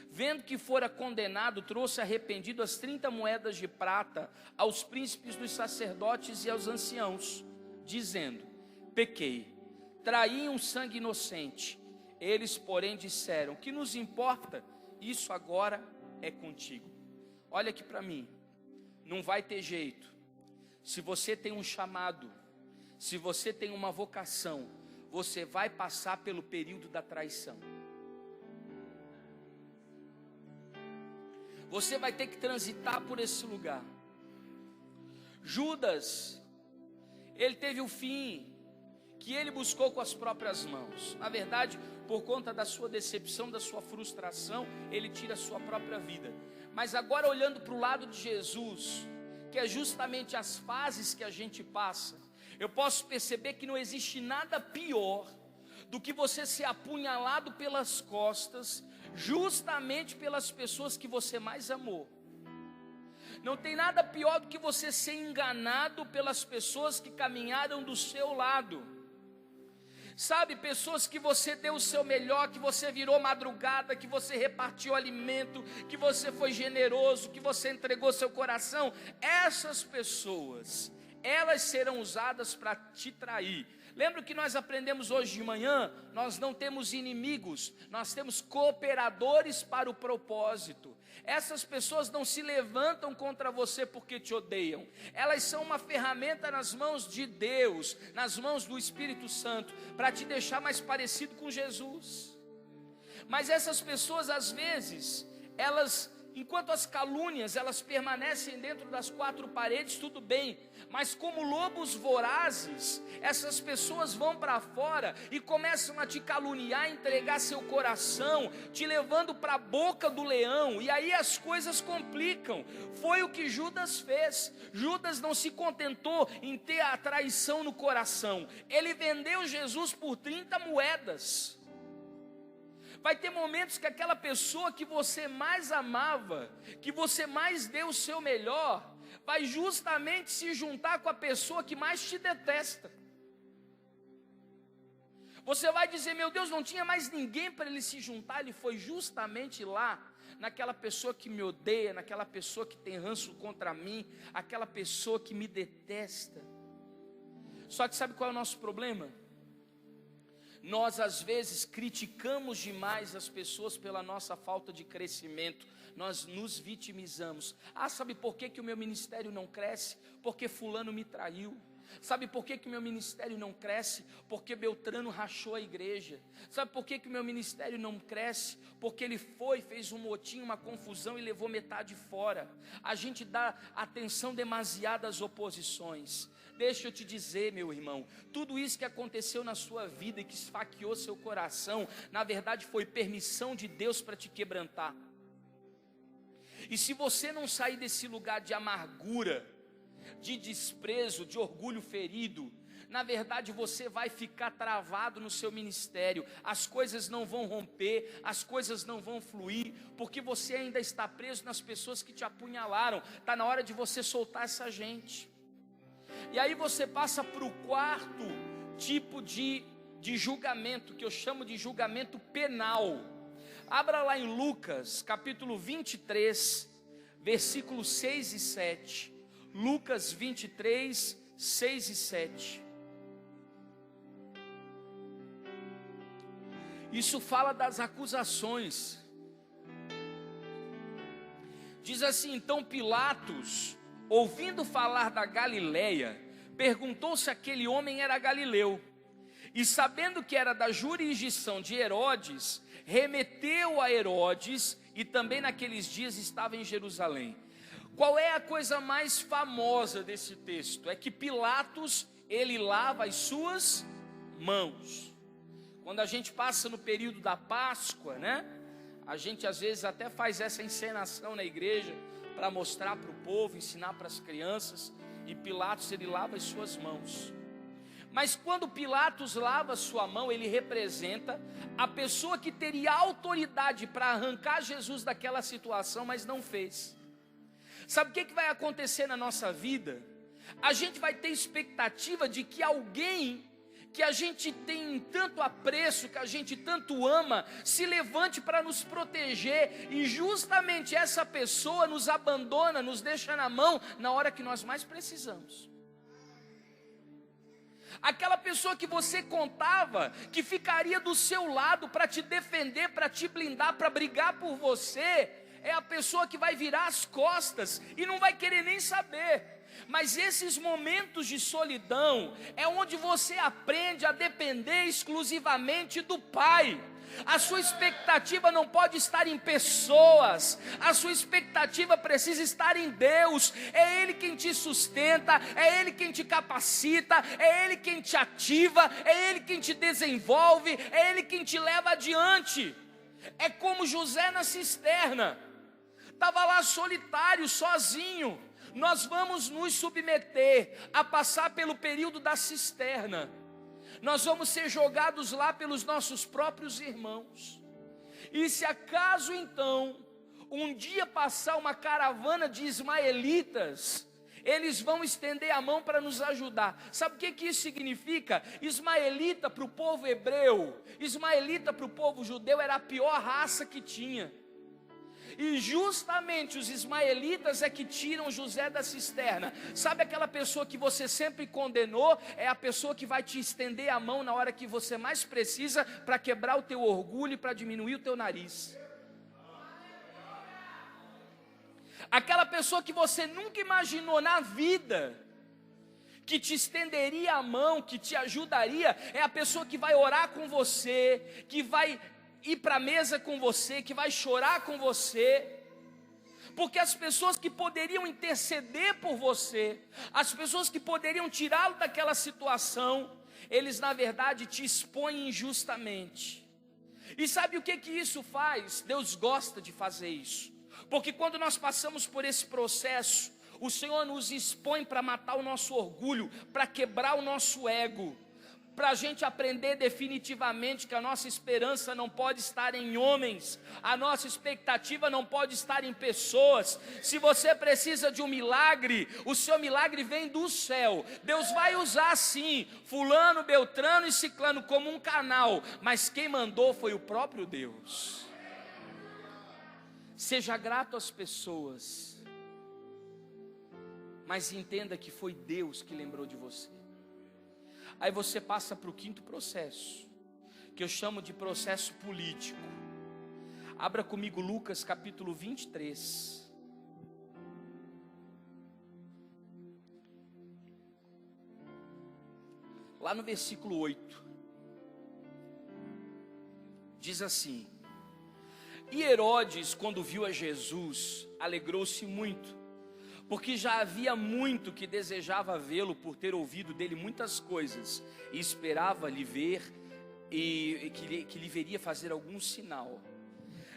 vendo que fora condenado, trouxe arrependido as 30 moedas de prata aos príncipes dos sacerdotes e aos anciãos, dizendo: pequei, traí um sangue inocente. Eles, porém, disseram: que nos importa? Isso agora é contigo. Olha aqui para mim, não vai ter jeito. Se você tem um chamado, se você tem uma vocação, você vai passar pelo período da traição. Você vai ter que transitar por esse lugar. Judas, ele teve o fim que ele buscou com as próprias mãos. Na verdade, por conta da sua decepção, da sua frustração, ele tira a sua própria vida. Mas agora, olhando para o lado de Jesus, que é justamente as fases que a gente passa, eu posso perceber que não existe nada pior do que você ser apunhalado pelas costas, justamente pelas pessoas que você mais amou. Não tem nada pior do que você ser enganado pelas pessoas que caminharam do seu lado. Sabe, pessoas que você deu o seu melhor, que você virou madrugada, que você repartiu alimento, que você foi generoso, que você entregou seu coração. Essas pessoas, elas serão usadas para te trair. Lembra que nós aprendemos hoje de manhã? Nós não temos inimigos, nós temos cooperadores para o propósito. Essas pessoas não se levantam contra você porque te odeiam. Elas são uma ferramenta nas mãos de Deus, nas mãos do Espírito Santo, para te deixar mais parecido com Jesus. Mas essas pessoas, às vezes, enquanto as calúnias, elas permanecem dentro das quatro paredes, tudo bem. Mas como lobos vorazes, essas pessoas vão para fora e começam a te caluniar, entregar seu coração, te levando para a boca do leão. E aí as coisas complicam. Foi o que Judas fez. Judas não se contentou em ter a traição no coração. Ele vendeu Jesus por 30 moedas. Vai ter momentos que aquela pessoa que você mais amava, que você mais deu o seu melhor, vai justamente se juntar com a pessoa que mais te detesta. Você vai dizer: meu Deus, não tinha mais ninguém para ele se juntar. Ele foi justamente lá, naquela pessoa que me odeia, naquela pessoa que tem ranço contra mim, aquela pessoa que me detesta. Só que sabe qual é o nosso problema? Nós às vezes criticamos demais as pessoas pela nossa falta de crescimento. Nós nos vitimizamos. Sabe por que o meu ministério não cresce? Porque fulano me traiu. Sabe por que o meu ministério não cresce? Porque Beltrano rachou a igreja. Sabe por que o meu ministério não cresce? Porque ele fez um motim, uma confusão e levou metade fora. A gente dá atenção demasiada às oposições. Deixa eu te dizer, meu irmão, tudo isso que aconteceu na sua vida e que esfaqueou seu coração, na verdade foi permissão de Deus para te quebrantar. E se você não sair desse lugar de amargura, de desprezo, de orgulho ferido, na verdade você vai ficar travado no seu ministério. As coisas não vão romper, as coisas não vão fluir, porque você ainda está preso nas pessoas que te apunhalaram. Está na hora de você soltar essa gente. E aí você passa para o quarto tipo de julgamento, que eu chamo de julgamento penal. Abra lá em Lucas, capítulo 23, versículos 6 e 7. Lucas 23, 6 e 7. Isso fala das acusações. Diz assim: então Pilatos, ouvindo falar da Galileia, perguntou se aquele homem era galileu. E sabendo que era da jurisdição de Herodes, remeteu a Herodes, e também naqueles dias estava em Jerusalém. Qual é a coisa mais famosa desse texto? É que Pilatos, ele lava as suas mãos. Quando a gente passa no período da Páscoa, né? A gente às vezes até faz essa encenação na igreja, para mostrar para o povo, ensinar para as crianças. E Pilatos, ele lava as suas mãos. Mas quando Pilatos lava a sua mão, ele representa a pessoa que teria autoridade para arrancar Jesus daquela situação, mas não fez. Sabe o que vai acontecer na nossa vida? a gente vai ter expectativa de que alguém que a gente tem tanto apreço, que a gente tanto ama, se levante para nos proteger, e justamente essa pessoa nos abandona, nos deixa na mão na hora que nós mais precisamos. Aquela pessoa que você contava, que ficaria do seu lado para te defender, para te blindar, para brigar por você, é a pessoa que vai virar as costas e não vai querer nem saber. Mas esses momentos de solidão é onde você aprende a depender exclusivamente do Pai. A sua expectativa não pode estar em pessoas, a sua expectativa precisa estar em Deus. É Ele quem te sustenta, é Ele quem te capacita, é Ele quem te ativa, é Ele quem te desenvolve, é Ele quem te leva adiante. É como José na cisterna, estava lá solitário, sozinho. Nós vamos nos submeter a passar pelo período da cisterna. Nós vamos ser jogados lá pelos nossos próprios irmãos. E se acaso então, um dia passar uma caravana de ismaelitas, eles vão estender a mão para nos ajudar. Sabe o que isso significa? Ismaelita para o povo hebreu, ismaelita para o povo judeu era a pior raça que tinha. E justamente os ismaelitas é que tiram José da cisterna. Sabe aquela pessoa que você sempre condenou? É a pessoa que vai te estender a mão na hora que você mais precisa, para quebrar o teu orgulho e para diminuir o teu nariz. Aquela pessoa que você nunca imaginou na vida que te estenderia a mão, que te ajudaria, é a pessoa que vai orar com você, que vai ir para a mesa com você, que vai chorar com você. Porque as pessoas que poderiam interceder por você, as pessoas que poderiam tirá-lo daquela situação, eles na verdade te expõem injustamente. E sabe o que isso faz? Deus gosta de fazer isso, porque quando nós passamos por esse processo, o Senhor nos expõe para matar o nosso orgulho, para quebrar o nosso ego, para a gente aprender definitivamente que a nossa esperança não pode estar em homens, a nossa expectativa não pode estar em pessoas. Se você precisa de um milagre, o seu milagre vem do céu. Deus vai usar sim, fulano, beltrano e ciclano como um canal, mas quem mandou foi o próprio Deus. Seja grato às pessoas, mas entenda que foi Deus que lembrou de você. Aí você passa para o quinto processo, que eu chamo de processo político. Abra comigo Lucas capítulo 23. Lá no versículo 8. Diz assim: E Herodes, quando viu a Jesus, alegrou-se muito, porque já havia muito que desejava vê-lo, por ter ouvido dele muitas coisas, e esperava lhe ver, e que lhe veria fazer algum sinal.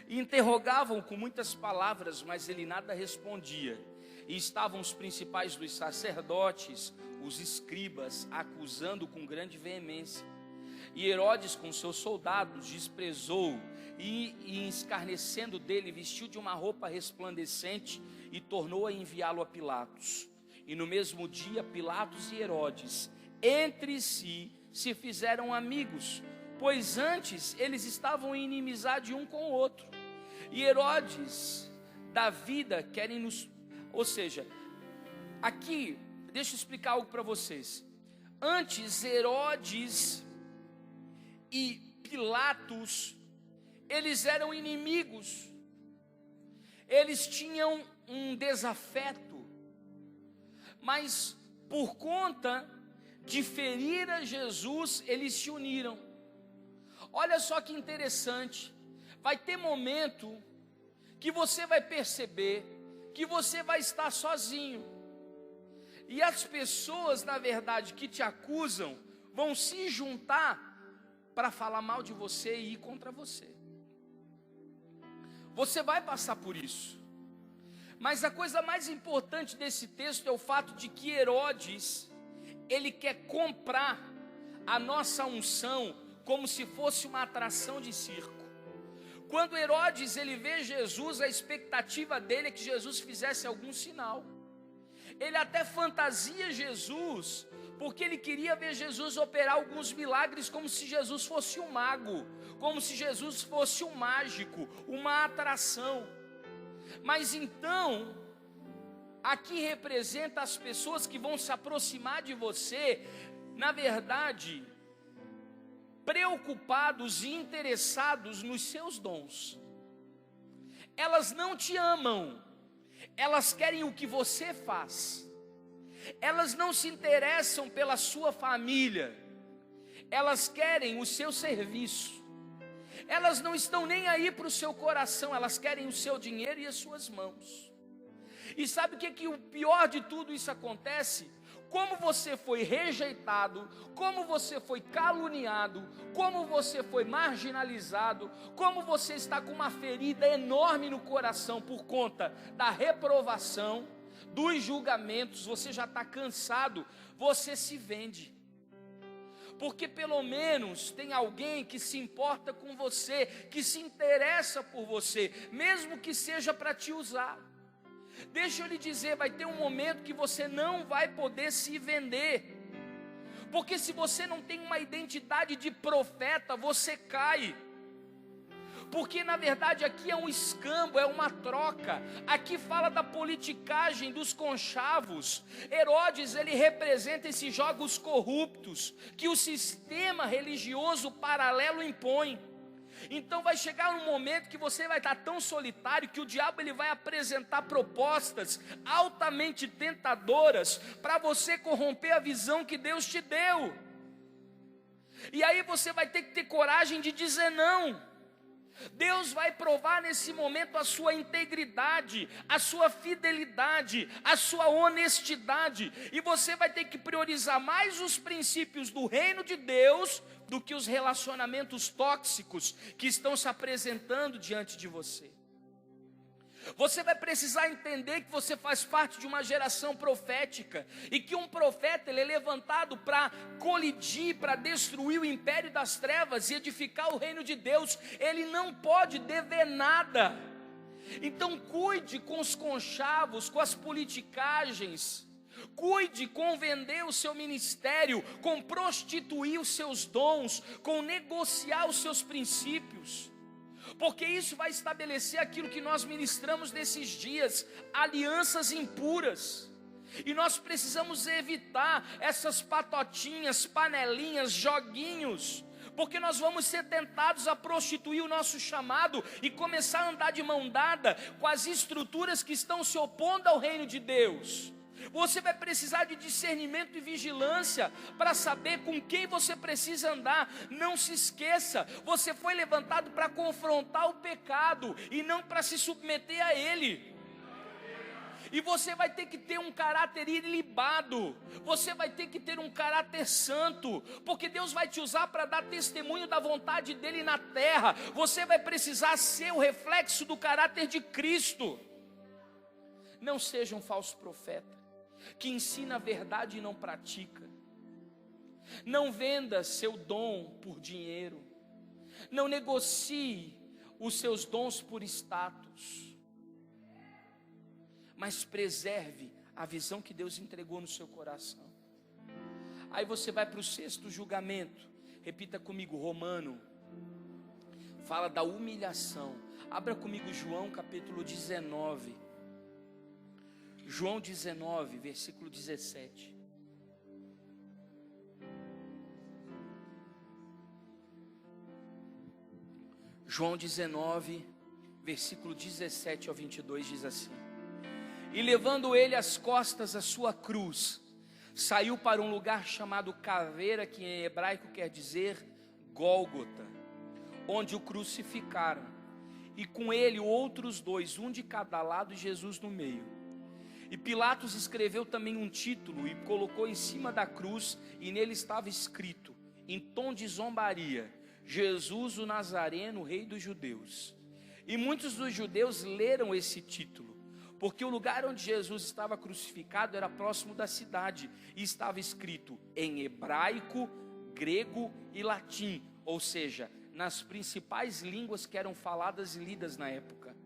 E interrogavam com muitas palavras, mas ele nada respondia. E estavam os principais dos sacerdotes, os escribas, acusando com grande veemência. E Herodes com seus soldados desprezou, e escarnecendo dele, vestiu de uma roupa resplandecente, e tornou a enviá-lo a Pilatos. E no mesmo dia Pilatos e Herodes entre si se fizeram amigos, pois antes eles estavam em inimizade um com o outro. E Herodes da vida querem nos... Ou seja, aqui, deixa eu explicar algo para vocês. Antes Herodes e Pilatos, eles eram inimigos. Eles tinham um desafeto, mas por conta de ferir a Jesus, eles se uniram. Olha só que interessante, vai ter momento que você vai perceber que você vai estar sozinho, e as pessoas, na verdade, que te acusam, vão se juntar para falar mal de você e ir contra você. Você vai passar por isso. Mas a coisa mais importante desse texto é o fato de que Herodes, ele quer comprar a nossa unção como se fosse uma atração de circo. Quando Herodes ele vê Jesus, a expectativa dele é que Jesus fizesse algum sinal. Ele até fantasia Jesus, porque ele queria ver Jesus operar alguns milagres como se Jesus fosse um mago, como se Jesus fosse um mágico, uma atração. Mas então, aqui representa as pessoas que vão se aproximar de você, na verdade, preocupados e interessados nos seus dons. Elas não te amam, elas querem o que você faz. Elas não se interessam pela sua família, elas querem o seu serviço. Elas não estão nem aí para o seu coração, elas querem o seu dinheiro e as suas mãos. E sabe o que o pior de tudo isso acontece? Como você foi rejeitado, como você foi caluniado, como você foi marginalizado, como você está com uma ferida enorme no coração por conta da reprovação, dos julgamentos, você já está cansado, você se vende. Porque pelo menos tem alguém que se importa com você, que se interessa por você, mesmo que seja para te usar. Deixa eu lhe dizer, vai ter um momento que você não vai poder se vender. Porque se você não tem uma identidade de profeta, você cai. Porque na verdade aqui é um escambo, é uma troca. Aqui fala da politicagem dos conchavos. Herodes, ele representa esses jogos corruptos que o sistema religioso paralelo impõe. Então vai chegar um momento que você vai estar tão solitário que o diabo ele vai apresentar propostas altamente tentadoras para você corromper a visão que Deus te deu. E aí você vai ter que ter coragem de dizer não. Deus vai provar nesse momento a sua integridade, a sua fidelidade, a sua honestidade. E você vai ter que priorizar mais os princípios do reino de Deus do que os relacionamentos tóxicos que estão se apresentando diante de você. Você vai precisar entender que você faz parte de uma geração profética e que um profeta ele é levantado para colidir, para destruir o império das trevas e edificar o reino de Deus. Ele não pode dever nada. Então cuide com os conchavos, com as politicagens. Cuide com vender o seu ministério, com prostituir os seus dons, com negociar os seus princípios. Porque isso vai estabelecer aquilo que nós ministramos nesses dias, alianças impuras. E nós precisamos evitar essas patotinhas, panelinhas, joguinhos, porque nós vamos ser tentados a prostituir o nosso chamado e começar a andar de mão dada com as estruturas que estão se opondo ao reino de Deus. Você vai precisar de discernimento e vigilância para saber com quem você precisa andar. Não se esqueça, você foi levantado para confrontar o pecado e não para se submeter a ele. E você vai ter que ter um caráter ilibado, você vai ter que ter um caráter santo, porque Deus vai te usar para dar testemunho da vontade dele na terra. Você vai precisar ser o reflexo do caráter de Cristo. Não seja um falso profeta que ensina a verdade e não pratica. Não venda seu dom por dinheiro. Não negocie os seus dons por status. Mas preserve a visão que Deus entregou no seu coração. Aí você vai para o sexto julgamento. Repita comigo, Romano. Fala da humilhação. Abra comigo João capítulo 19. João 19, versículo 17. João 19, versículo 17 ao 22 diz assim: E levando ele às costas a sua cruz, saiu para um lugar chamado Caveira, que em hebraico quer dizer Gólgota, onde o crucificaram, e com ele outros dois, um de cada lado e Jesus no meio. E Pilatos escreveu também um título e colocou em cima da cruz, e nele estava escrito, em tom de zombaria: Jesus o Nazareno, rei dos judeus. E muitos dos judeus leram esse título, porque o lugar onde Jesus estava crucificado era próximo da cidade, e estava escrito em hebraico, grego e latim, ou seja, nas principais línguas que eram faladas e lidas na época.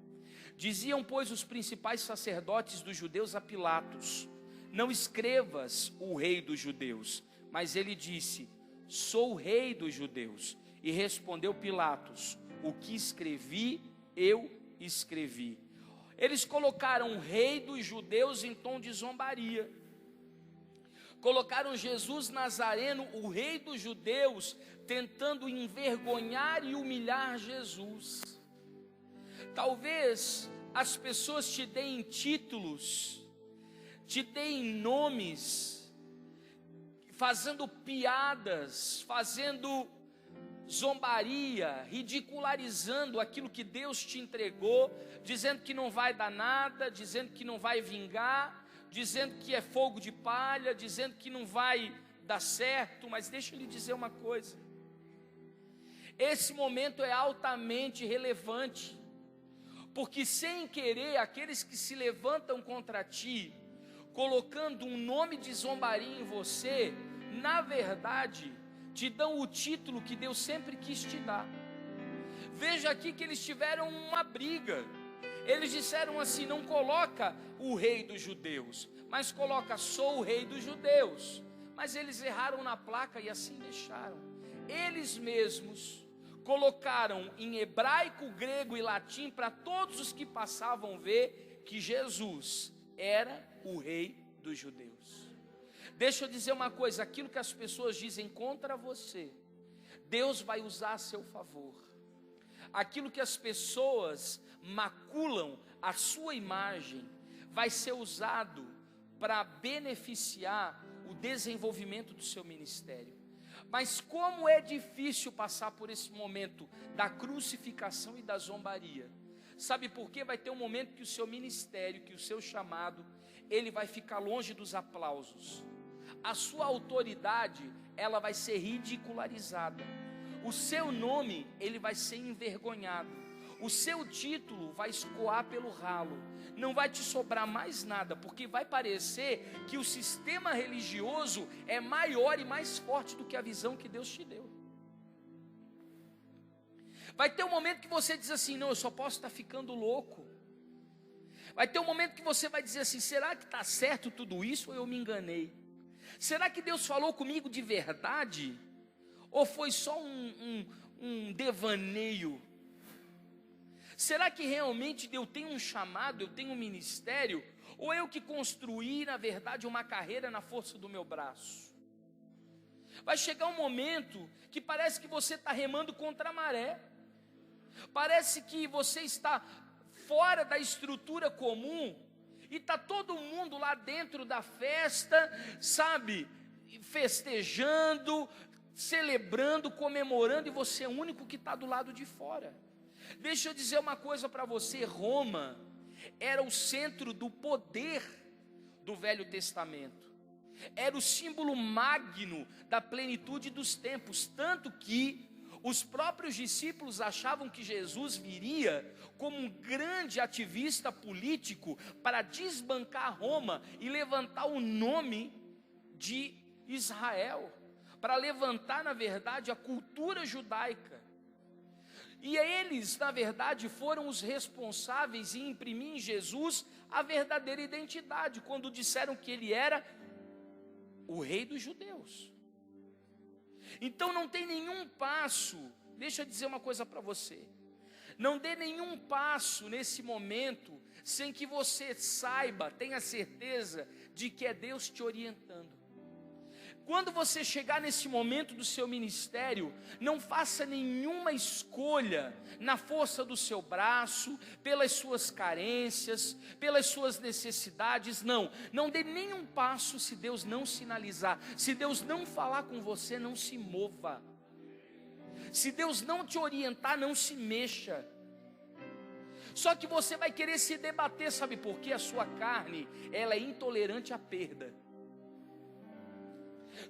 Diziam, pois, os principais sacerdotes dos judeus a Pilatos: não escrevas o rei dos judeus. Mas ele disse: sou o rei dos judeus. E respondeu Pilatos: o que escrevi, eu escrevi. Eles colocaram o rei dos judeus em tom de zombaria. Colocaram Jesus Nazareno, o rei dos judeus, tentando envergonhar e humilhar Jesus. Talvez as pessoas te deem títulos, te deem nomes, fazendo piadas, fazendo zombaria, ridicularizando aquilo que Deus te entregou, dizendo que não vai dar nada, dizendo que não vai vingar, dizendo que é fogo de palha, dizendo que não vai dar certo. Mas deixa eu lhe dizer uma coisa: esse momento é altamente relevante, porque sem querer, aqueles que se levantam contra ti, colocando um nome de zombaria em você, na verdade, te dão o título que Deus sempre quis te dar. Veja aqui que eles tiveram uma briga. Eles disseram assim: não coloca o rei dos judeus, mas coloca sou o rei dos judeus. Mas eles erraram na placa e assim deixaram. Eles mesmos colocaram em hebraico, grego e latim, para todos os que passavam ver que Jesus era o rei dos judeus. Deixa eu dizer uma coisa: aquilo que as pessoas dizem contra você, Deus vai usar a seu favor. Aquilo que as pessoas maculam a sua imagem, vai ser usado para beneficiar o desenvolvimento do seu ministério. Mas como é difícil passar por esse momento da crucificação e da zombaria. Sabe por quê? Vai ter um momento que o seu ministério, que o seu chamado, ele vai ficar longe dos aplausos. A sua autoridade, ela vai ser ridicularizada. O seu nome, ele vai ser envergonhado. O seu título vai escoar pelo ralo. Não vai te sobrar mais nada, porque vai parecer que o sistema religioso é maior e mais forte do que a visão que Deus te deu. Vai ter um momento que você diz assim: não, eu só posso estar ficando louco. Vai ter um momento que você vai dizer assim: será que está certo tudo isso ou eu me enganei? Será que Deus falou comigo de verdade? Ou foi só um devaneio? Será que realmente eu tenho um chamado, eu tenho um ministério? Ou eu que construí, na verdade, uma carreira na força do meu braço? Vai chegar um momento que parece que você está remando contra a maré. Parece que você está fora da estrutura comum. E está todo mundo lá dentro da festa, sabe, festejando, celebrando, comemorando, e você é o único que está do lado de fora. Deixa eu dizer uma coisa para você: Roma era o centro do poder do Velho Testamento. Era o símbolo magno da plenitude dos tempos, tanto que os próprios discípulos achavam que Jesus viria como um grande ativista político para desbancar Roma e levantar o nome de Israel, para levantar, na verdade, a cultura judaica. E eles, na verdade, foram os responsáveis em imprimir em Jesus a verdadeira identidade, quando disseram que ele era o rei dos judeus. Então não tem nenhum passo, deixa eu dizer uma coisa para você, não dê nenhum passo nesse momento sem que você saiba, tenha certeza de que é Deus te orientando. Quando você chegar nesse momento do seu ministério, não faça nenhuma escolha na força do seu braço, pelas suas carências, pelas suas necessidades, não dê nenhum passo se Deus não sinalizar. Se Deus não falar com você, não se mova. Se Deus não te orientar, não se mexa. Só que você vai querer se debater, sabe por quê? A sua carne, ela é intolerante à perda.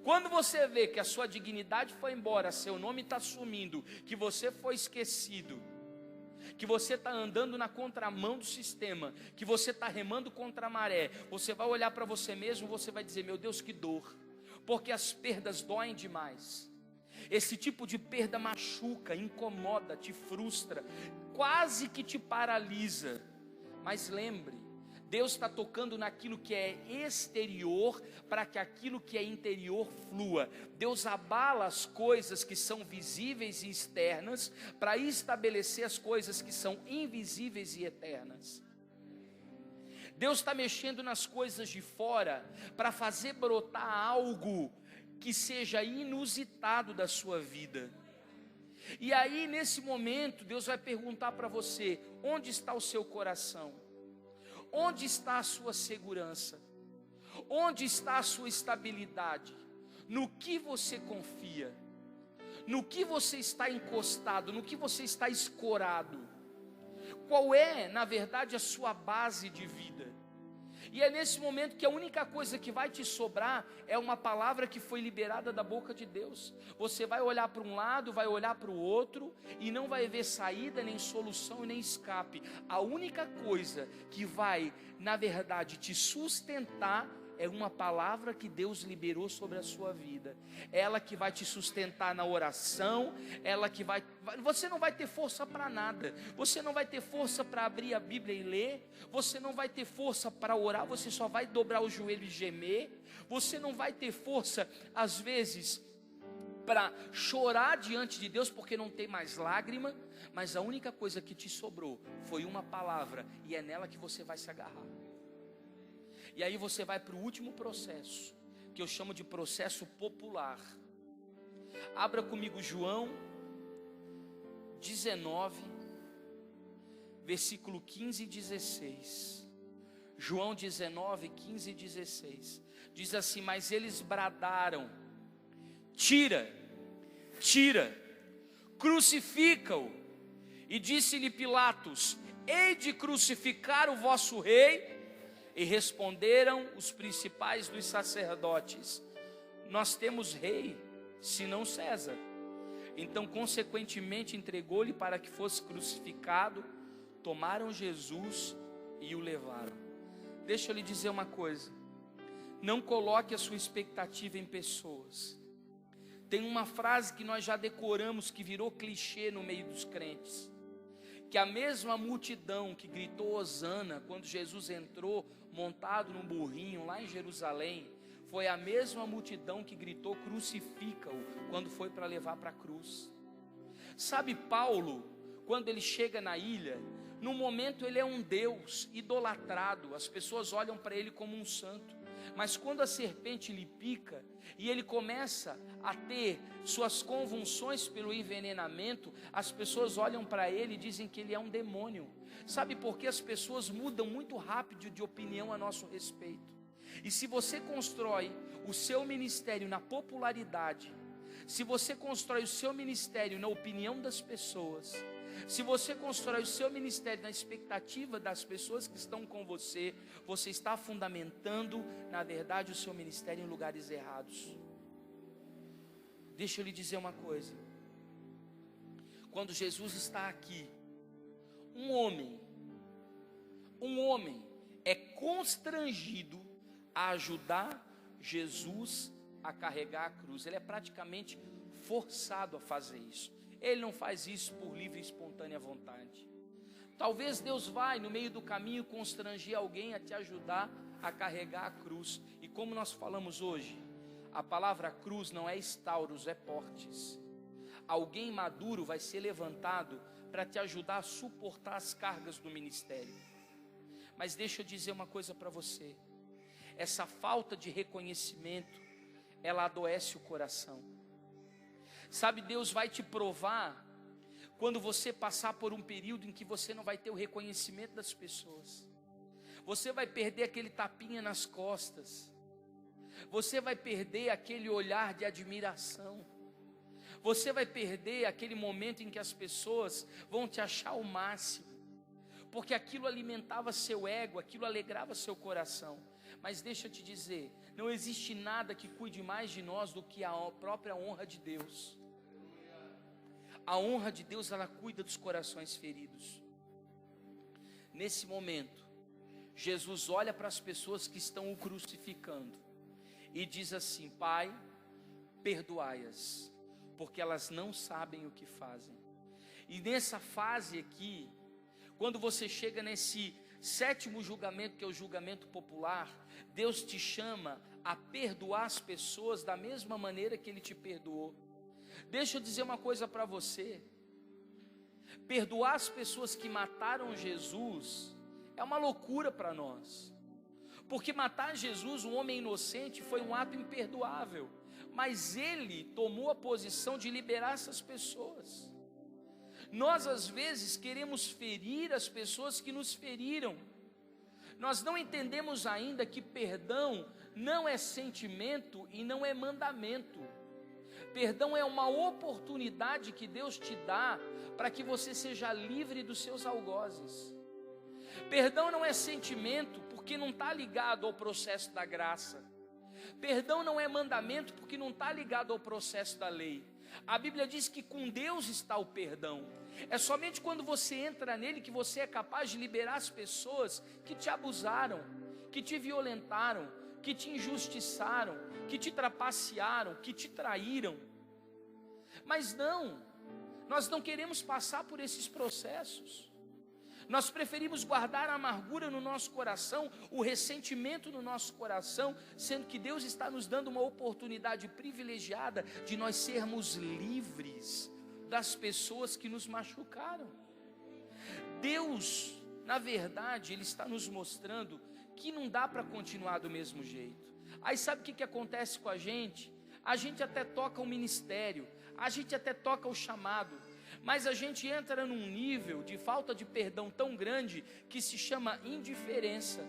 Quando você vê que a sua dignidade foi embora, seu nome está sumindo, que você foi esquecido, que você está andando na contramão do sistema, que você está remando contra a maré, você vai olhar para você mesmo, você vai dizer: meu Deus, que dor, porque as perdas doem demais. Esse tipo de perda machuca, incomoda, te frustra, quase que te paralisa. Mas lembre, Deus está tocando naquilo que é exterior, para que aquilo que é interior flua. Deus abala as coisas que são visíveis e externas, para estabelecer as coisas que são invisíveis e eternas. Deus está mexendo nas coisas de fora, para fazer brotar algo que seja inusitado da sua vida. E aí, nesse momento, Deus vai perguntar para você: onde está o seu coração? Onde está a sua segurança? Onde está a sua estabilidade? No que você confia? No que você está encostado? No que você está escorado? Qual é, na verdade, a sua base de vida? E é nesse momento que a única coisa que vai te sobrar é uma palavra que foi liberada da boca de Deus. Você vai olhar para um lado, vai olhar para o outro, e não vai ver saída, nem solução, nem escape. A única coisa que vai, na verdade, te sustentar é uma palavra que Deus liberou sobre a sua vida. Ela que vai te sustentar na oração, ela que vai... Você não vai ter força para nada. Você não vai ter força para abrir a Bíblia e ler. Você não vai ter força para orar. Você só vai dobrar o joelho e gemer. Você não vai ter força, às vezes, para chorar diante de Deus, porque não tem mais lágrima. Mas a única coisa que te sobrou foi uma palavra, e é nela que você vai se agarrar. E aí você vai para o último processo, que eu chamo de processo popular. Abra comigo João 19, versículo 15 e 16. João 19, 15 e 16. Diz assim: mas eles bradaram: tira, tira, crucifica-o. E disse-lhe Pilatos: hei de crucificar o vosso rei? E responderam os principais dos sacerdotes: nós temos rei, senão César. Então, consequentemente, entregou-lhe para que fosse crucificado. Tomaram Jesus e o levaram. Deixa eu lhe dizer uma coisa: não coloque a sua expectativa em pessoas. Tem uma frase que nós já decoramos, que virou clichê no meio dos crentes, que a mesma multidão que gritou Hosana quando Jesus entrou montado num burrinho lá em Jerusalém, foi a mesma multidão que gritou crucifica-o quando foi para levar para a cruz. Sabe, Paulo, quando ele chega na ilha, no momento ele é um Deus idolatrado, as pessoas olham para ele como um santo. Mas quando a serpente lhe pica e ele começa a ter suas convulsões pelo envenenamento, as pessoas olham para ele e dizem que ele é um demônio. Sabe por que as pessoas mudam muito rápido de opinião a nosso respeito? E se você constrói o seu ministério na popularidade, se você constrói o seu ministério na opinião das pessoas, se você constrói o seu ministério na expectativa das pessoas que estão com você, você está fundamentando, na verdade, o seu ministério em lugares errados. Deixa eu lhe dizer uma coisa: quando Jesus está aqui, um homem é constrangido a ajudar Jesus a carregar a cruz. Ele é praticamente forçado a fazer isso. Ele não faz isso por livre e espontânea vontade. Talvez Deus vai no meio do caminho constranger alguém a te ajudar a carregar a cruz. E como nós falamos hoje, a palavra cruz não é estauros, é portes. Alguém maduro vai ser levantado para te ajudar a suportar as cargas do ministério. Mas deixa eu dizer uma coisa para você: essa falta de reconhecimento, ela adoece o coração. Sabe, Deus vai te provar quando você passar por um período em que você não vai ter o reconhecimento das pessoas. Você vai perder aquele tapinha nas costas. Você vai perder aquele olhar de admiração. Você vai perder aquele momento em que as pessoas vão te achar o máximo, porque aquilo alimentava seu ego, aquilo alegrava seu coração. Mas deixa eu te dizer, não existe nada que cuide mais de nós do que a própria honra de Deus. A honra de Deus, ela cuida dos corações feridos. Nesse momento, Jesus olha para as pessoas que estão o crucificando e diz assim: Pai, perdoai-as, porque elas não sabem o que fazem. E nessa fase aqui, quando você chega nesse sétimo julgamento, que é o julgamento popular, Deus te chama a perdoar as pessoas da mesma maneira que Ele te perdoou. Deixa eu dizer uma coisa para você: perdoar as pessoas que mataram Jesus é uma loucura para nós, porque matar Jesus, um homem inocente, foi um ato imperdoável, mas Ele tomou a posição de liberar essas pessoas. Nós às vezes queremos ferir as pessoas que nos feriram. Nós não entendemos ainda que perdão não é sentimento e não é mandamento. Perdão é uma oportunidade que Deus te dá para que você seja livre dos seus algozes. Perdão não é sentimento porque não está ligado ao processo da graça. Perdão não é mandamento porque não está ligado ao processo da lei. A Bíblia diz que com Deus está o perdão. É somente quando você entra nele que você é capaz de liberar as pessoas que te abusaram, que te violentaram, que te injustiçaram, que te trapacearam, que te traíram. Mas não, nós não queremos passar por esses processos. Nós preferimos guardar a amargura no nosso coração, o ressentimento no nosso coração, sendo que Deus está nos dando uma oportunidade privilegiada de nós sermos livres das pessoas que nos machucaram. Deus, na verdade, Ele está nos mostrando que não dá para continuar do mesmo jeito. Aí sabe o que acontece com a gente? A gente até toca o ministério, a gente até toca o chamado, mas a gente entra num nível de falta de perdão tão grande que se chama indiferença.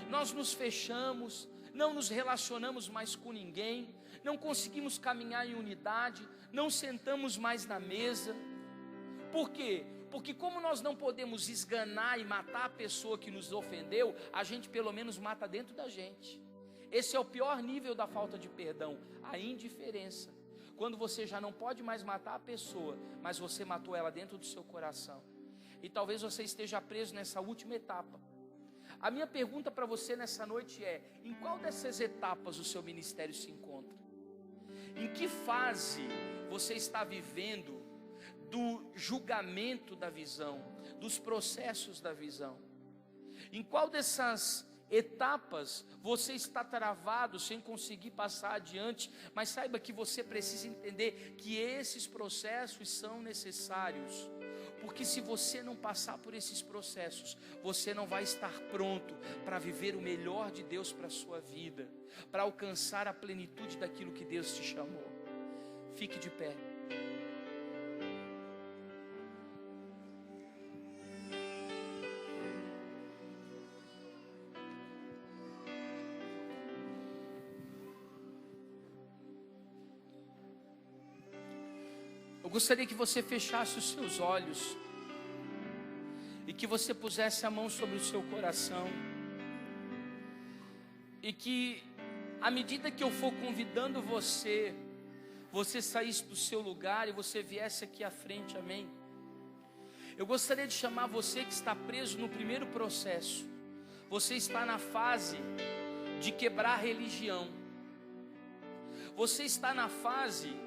Nós nos fechamos, não nos relacionamos mais com ninguém, não conseguimos caminhar em unidade, não sentamos mais na mesa. Por quê? Porque como nós não podemos esganar e matar a pessoa que nos ofendeu, a gente pelo menos mata dentro da gente. Esse é o pior nível da falta de perdão, a indiferença. Quando você já não pode mais matar a pessoa, mas você matou ela dentro do seu coração. E talvez você esteja preso nessa última etapa. A minha pergunta para você nessa noite é: em qual dessas etapas o seu ministério se encontra? Em que fase você está vivendo do julgamento da visão, dos processos da visão? Em qual dessas etapas você está travado, sem conseguir passar adiante? Mas saiba que você precisa entender que esses processos são necessários, porque se você não passar por esses processos, você não vai estar pronto para viver o melhor de Deus para a sua vida, para alcançar a plenitude daquilo que Deus te chamou. Fique de pé. Eu gostaria que você fechasse os seus olhos e que você pusesse a mão sobre o seu coração, e que à medida que eu for convidando você saísse do seu lugar e você viesse aqui à frente, amém? Eu gostaria de chamar você que está preso no primeiro processo. Você está na fase de quebrar a religião. Você está na fase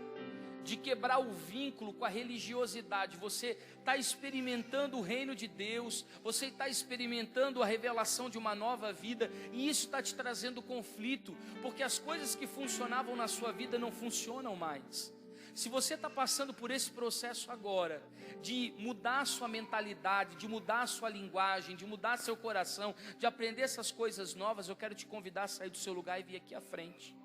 de quebrar o vínculo com a religiosidade. Você está experimentando o reino de Deus, você está experimentando a revelação de uma nova vida, e isso está te trazendo conflito, porque as coisas que funcionavam na sua vida não funcionam mais. Se você está passando por esse processo agora, de mudar a sua mentalidade, de mudar a sua linguagem, de mudar seu coração, de aprender essas coisas novas, eu quero te convidar a sair do seu lugar e vir aqui à frente.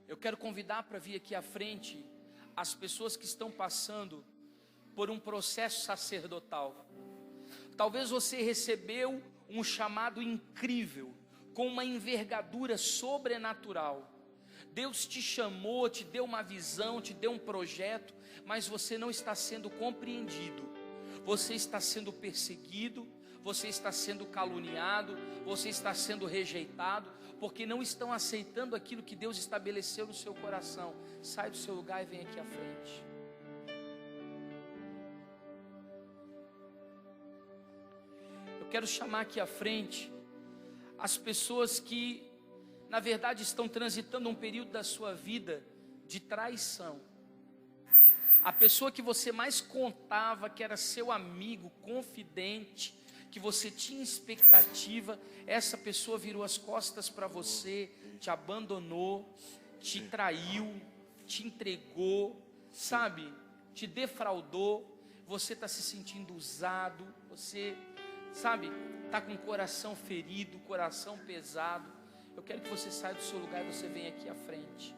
Eu quero convidar para vir aqui à frente as pessoas que estão passando por um processo sacerdotal. Talvez você recebeu um chamado incrível, com uma envergadura sobrenatural. Deus te chamou, te deu uma visão, te deu um projeto, mas você não está sendo compreendido. Você está sendo perseguido, você está sendo caluniado, você está sendo rejeitado, porque não estão aceitando aquilo que Deus estabeleceu no seu coração. Sai do seu lugar e vem aqui à frente. Eu quero chamar aqui à frente as pessoas que, na verdade, estão transitando um período da sua vida de traição. A pessoa que você mais contava, que era seu amigo, confidente, que você tinha expectativa, essa pessoa virou as costas para você, te abandonou, te traiu, te entregou, sabe? Te defraudou. Você está se sentindo usado, você, sabe, está com o coração ferido, coração pesado. Eu quero que você saia do seu lugar e você venha aqui à frente.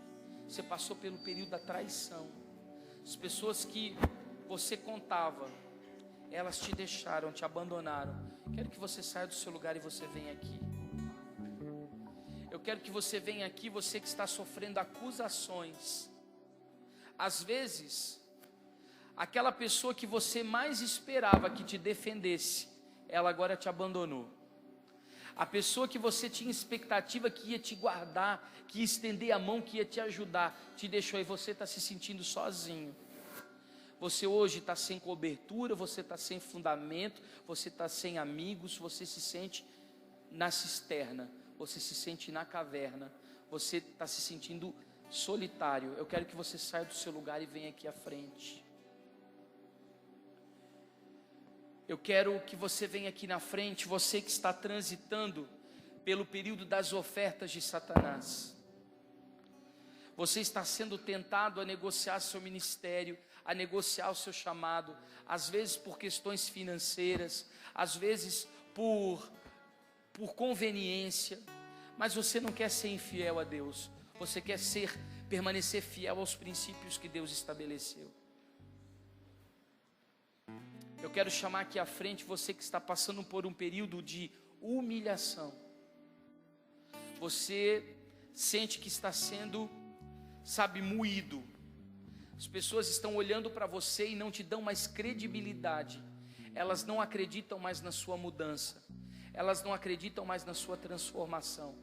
Você passou pelo período da traição. As pessoas que você contava, elas te deixaram, te abandonaram. Quero que você saia do seu lugar e você venha aqui. Eu quero que você venha aqui, você que está sofrendo acusações. Às vezes, aquela pessoa que você mais esperava que te defendesse, ela agora te abandonou. A pessoa que você tinha expectativa que ia te guardar, que ia estender a mão, que ia te ajudar, te deixou e você está se sentindo sozinho. Você hoje está sem cobertura, você está sem fundamento, você está sem amigos, você se sente na cisterna, você se sente na caverna, você está se sentindo solitário. Eu quero que você saia do seu lugar e venha aqui à frente. Eu quero que você venha aqui na frente, você que está transitando pelo período das ofertas de Satanás. Você está sendo tentado a negociar seu ministério, a negociar o seu chamado, às vezes por questões financeiras, às vezes por conveniência, mas você não quer ser infiel a Deus, você quer permanecer fiel aos princípios que Deus estabeleceu. Eu quero chamar aqui à frente você que está passando por um período de humilhação. Você sente que está sendo, moído. As pessoas estão olhando para você e não te dão mais credibilidade. Elas não acreditam mais na sua mudança. Elas não acreditam mais na sua transformação.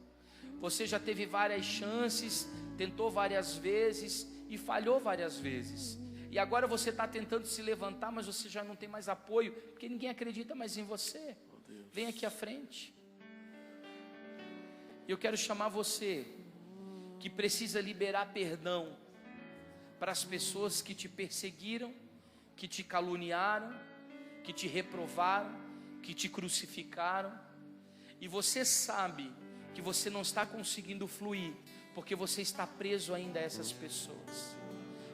Você já teve várias chances, tentou várias vezes e falhou várias vezes. E agora você está tentando se levantar, mas você já não tem mais apoio, porque ninguém acredita mais em você. Vem aqui à frente. Eu quero chamar você, que precisa liberar perdão, para as pessoas que te perseguiram, que te caluniaram, que te reprovaram, que te crucificaram. E você sabe que você não está conseguindo fluir, porque você está preso ainda a essas pessoas.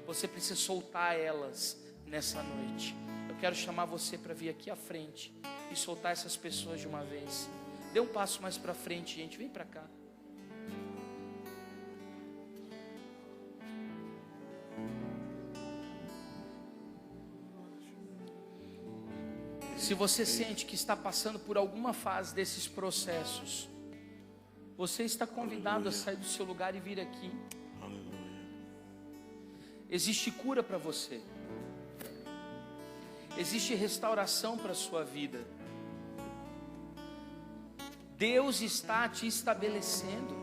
Você precisa soltar elas nessa noite. Eu quero chamar você para vir aqui à frente e soltar essas pessoas de uma vez. Dê um passo mais para frente, gente. Vem para cá. Se você sente que está passando por alguma fase desses processos, você está convidado a sair do seu lugar e vir aqui. Existe cura para você. Existe restauração para a sua vida. Deus está te estabelecendo.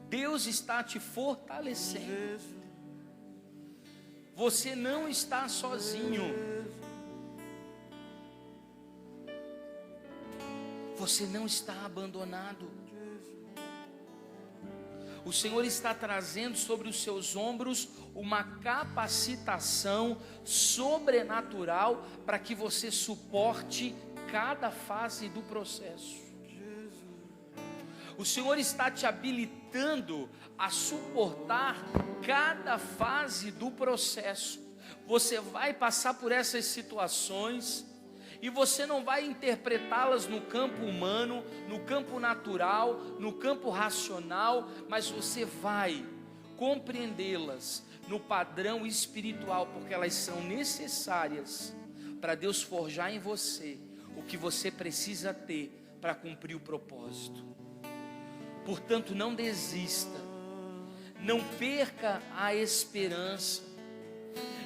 Deus está te fortalecendo. Você não está sozinho. Você não está abandonado. O Senhor está trazendo sobre os seus ombros uma capacitação sobrenatural para que você suporte cada fase do processo. O Senhor está te habilitando a suportar cada fase do processo. Você vai passar por essas situações e você não vai interpretá-las no campo humano, no campo natural, no campo racional, mas você vai compreendê-las no padrão espiritual, porque elas são necessárias para Deus forjar em você o que você precisa ter para cumprir o propósito. Portanto, não desista, não perca a esperança,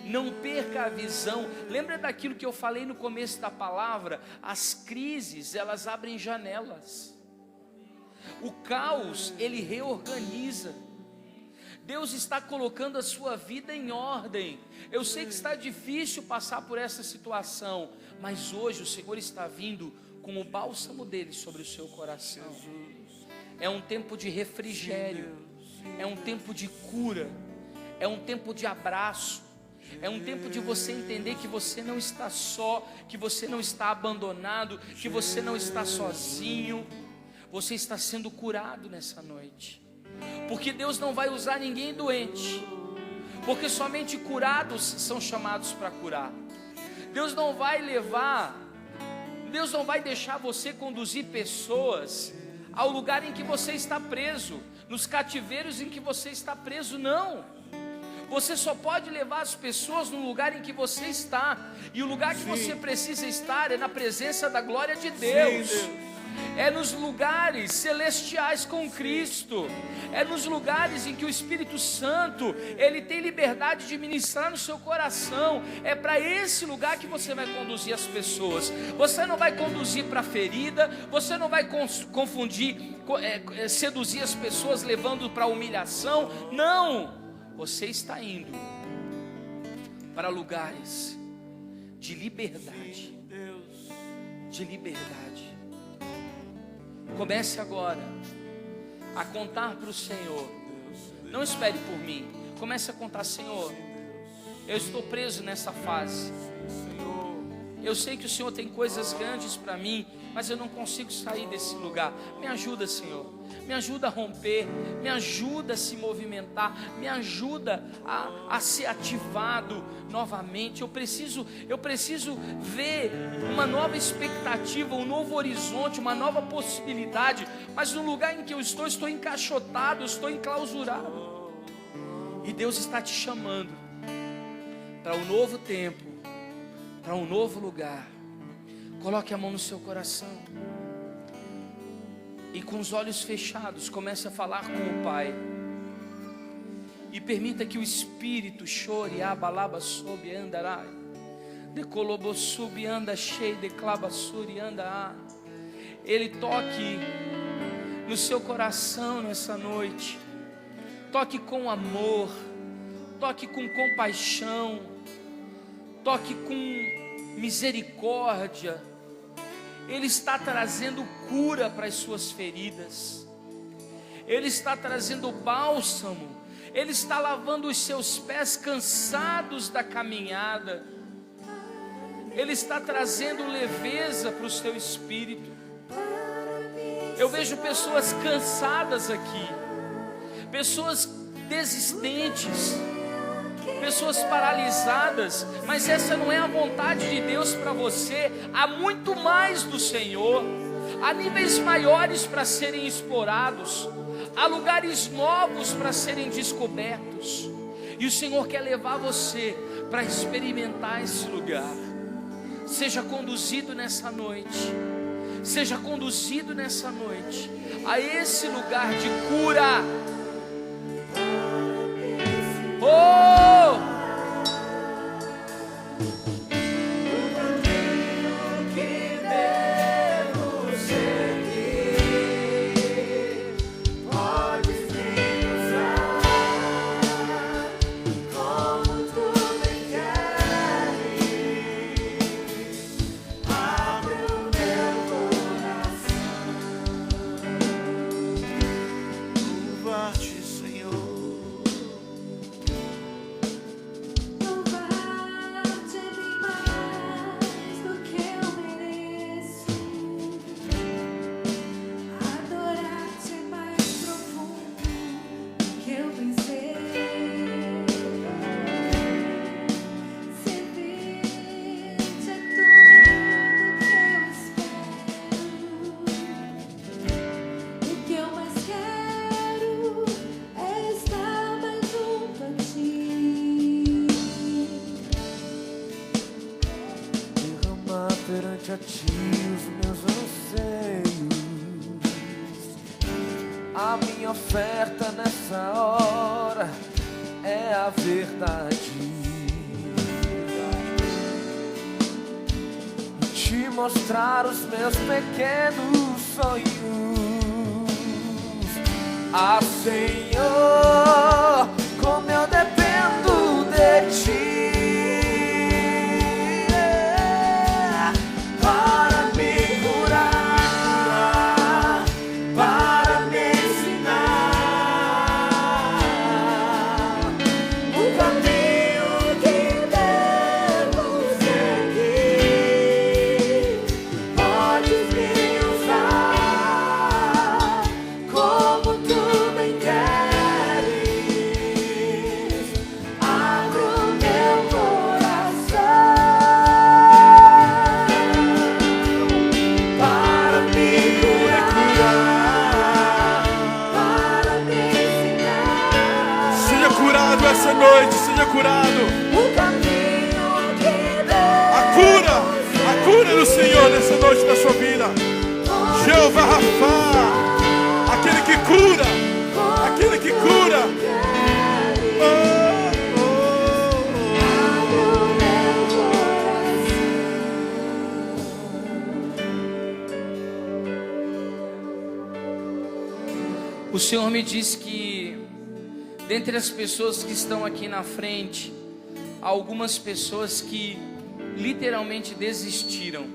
não perca a visão. Lembra daquilo que eu falei no começo da palavra? As crises, elas abrem janelas. O caos, ele reorganiza. Deus está colocando a sua vida em ordem. Eu sei que está difícil passar por essa situação, mas hoje o Senhor está vindo com o bálsamo dele sobre o seu coração. É um tempo de refrigério, é um tempo de cura, é um tempo de abraço, é um tempo de você entender que você não está só, que você não está abandonado, que você não está sozinho. Você está sendo curado nessa noite, porque Deus não vai usar ninguém doente, porque somente curados são chamados para curar. Deus não vai deixar você conduzir pessoas ao lugar em que você está preso, nos cativeiros em que você está preso, não. Você só pode levar as pessoas no lugar em que você está, e o lugar que você precisa estar é na presença da glória de Deus. É nos lugares celestiais com Cristo, é nos lugares em que o Espírito Santo, Ele tem liberdade de ministrar no seu coração. É para esse lugar que você vai conduzir as pessoas. Você não vai conduzir para a ferida, você não vai seduzir as pessoas levando para a humilhação, não. Você está indo para lugares de liberdade, de liberdade. Comece agora a contar para o Senhor. Não espere por mim. Comece a contar: Senhor, eu estou preso nessa fase. Eu sei que o Senhor tem coisas grandes para mim, mas eu não consigo sair desse lugar. Me ajuda, Senhor. Me ajuda a romper, me ajuda a se movimentar, me ajuda a ser ativado novamente. Eu preciso ver uma nova expectativa, um novo horizonte, uma nova possibilidade. Mas no lugar em que eu estou encaixotado, estou enclausurado. E Deus está te chamando para um novo tempo, para um novo lugar. Coloque a mão no seu coração e com os olhos fechados comece a falar com o Pai. E permita que o Espírito chore, abalaba sob andará, decolobo sub anda cheio, declaba suri anda. Ele toque no seu coração nessa noite. Toque com amor, toque com compaixão, toque com misericórdia. Ele está trazendo cura para as suas feridas. Ele está trazendo bálsamo. Ele está lavando os seus pés cansados da caminhada. Ele está trazendo leveza para o seu espírito. Eu vejo pessoas cansadas aqui, pessoas desistentes, pessoas paralisadas, mas essa não é a vontade de Deus para você. Há muito mais do Senhor, há níveis maiores para serem explorados, há lugares novos para serem descobertos, e o Senhor quer levar você para experimentar esse lugar. Seja conduzido nessa noite, seja conduzido nessa noite a esse lugar de cura. Perante a ti os meus anseios, a minha oferta nessa hora é a verdade. E te mostrar os meus pequenos sonhos. Ah, Senhor, como eu dependo de ti. curado. O caminho que Deus A cura do Senhor nessa noite da sua vida. Jeová Rafa, aquele que cura, aquele que cura. O Senhor me disse que dentre as pessoas que estão aqui na frente, há algumas pessoas que literalmente desistiram.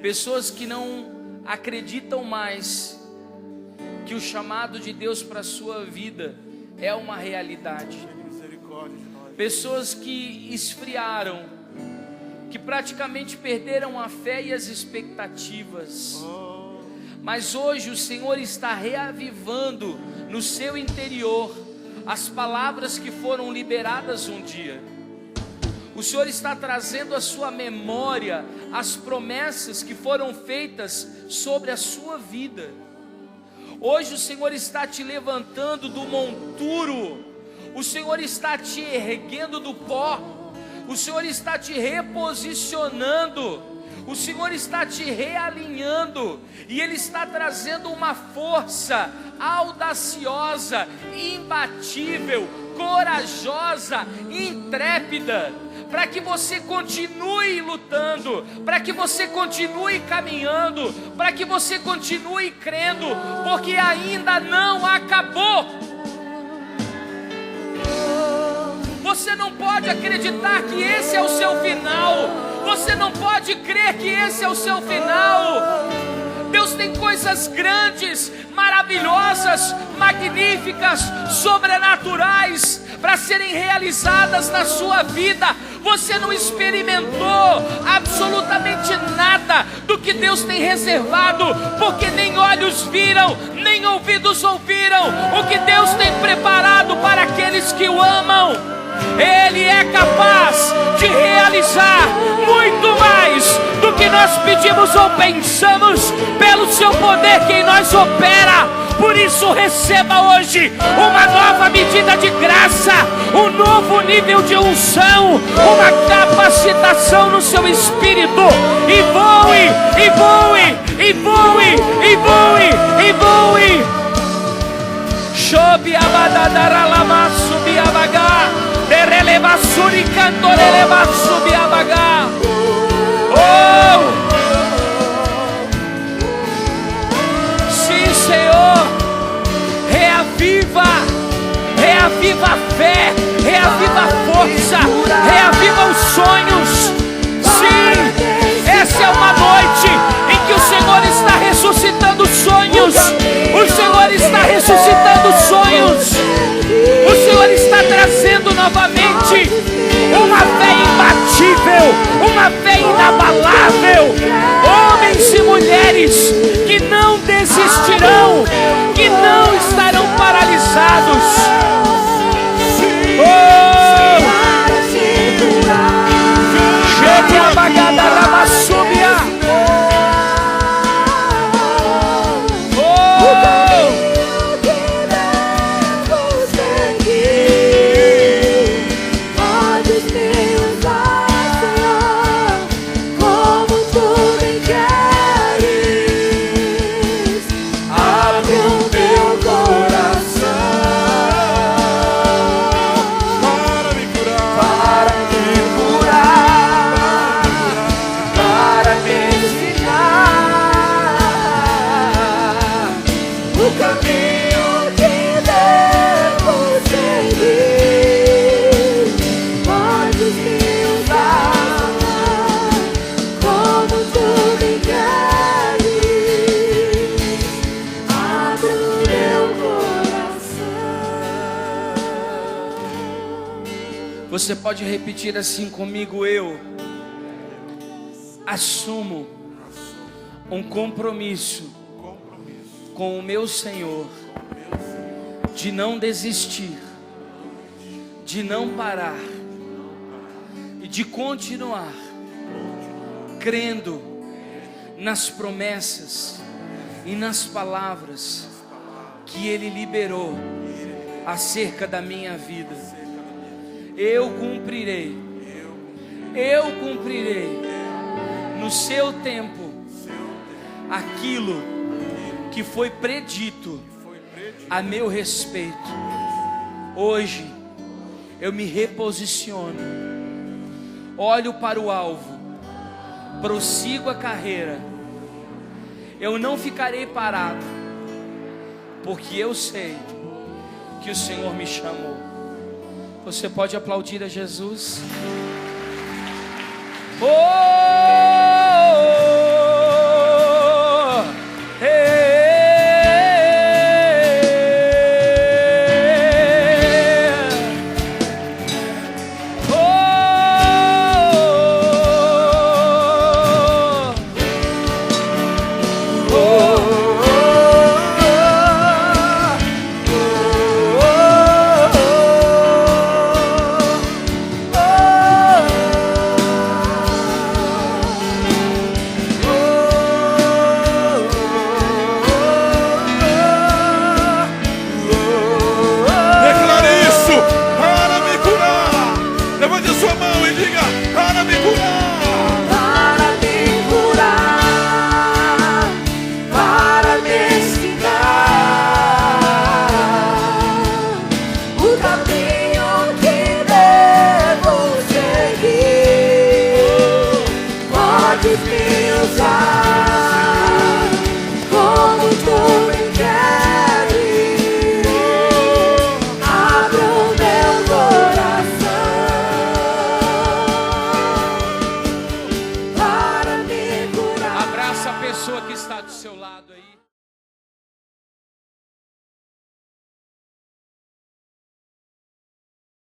Pessoas que não acreditam mais que o chamado de Deus para a sua vida é uma realidade. Pessoas que esfriaram, que praticamente perderam a fé e as expectativas. Mas hoje o Senhor está reavivando no seu interior as palavras que foram liberadas um dia. O Senhor está trazendo à sua memória as promessas que foram feitas sobre a sua vida. Hoje o Senhor está te levantando do monturo, o Senhor está te erguendo do pó, o Senhor está te reposicionando, o Senhor está te realinhando, e Ele está trazendo uma força audaciosa, imbatível, corajosa, intrépida, para que você continue lutando, para que você continue caminhando, para que você continue crendo, porque ainda não acabou. Você não pode acreditar que esse é o seu final. Você não pode crer que esse é o seu final. Deus tem coisas grandes, maravilhosas, magníficas, sobrenaturais para serem realizadas na sua vida. Você não experimentou absolutamente nada do que Deus tem reservado, porque nem olhos viram, nem ouvidos ouviram o que Deus tem preparado para aqueles que o amam. Ele é capaz de realizar muito mais do que nós pedimos ou pensamos, pelo seu poder que em nós opera. Por isso receba hoje uma nova medida de graça, um novo nível de unção, uma capacitação no seu espírito, e voe, e voe, e voe, e voe, e voe. Shobi abadadara lama subi abaga, dereleva suri cantoreleva subi abaga. Oh! Sim, Senhor, reaviva a fé, reaviva a força, reaviva os sonhos. Sim, essa é uma noite em que o Senhor está ressuscitando sonhos. O Senhor está ressuscitando sonhos. O Senhor está trazendo novamente uma fé imbatível, uma fé inabalável. Homens e mulheres que não desistirão, que não estarão paralisados. Chegue a bagada da súbia. Você pode repetir assim comigo: eu assumo um compromisso com o meu Senhor de não desistir, de não parar e de continuar crendo nas promessas e nas palavras que Ele liberou acerca da minha vida. Eu cumprirei no seu tempo aquilo que foi predito a meu respeito. Hoje eu me reposiciono, olho para o alvo, prossigo a carreira. Eu não ficarei parado, porque eu sei que o Senhor me chamou. Você pode aplaudir a Jesus? Pessoa que está do seu lado aí.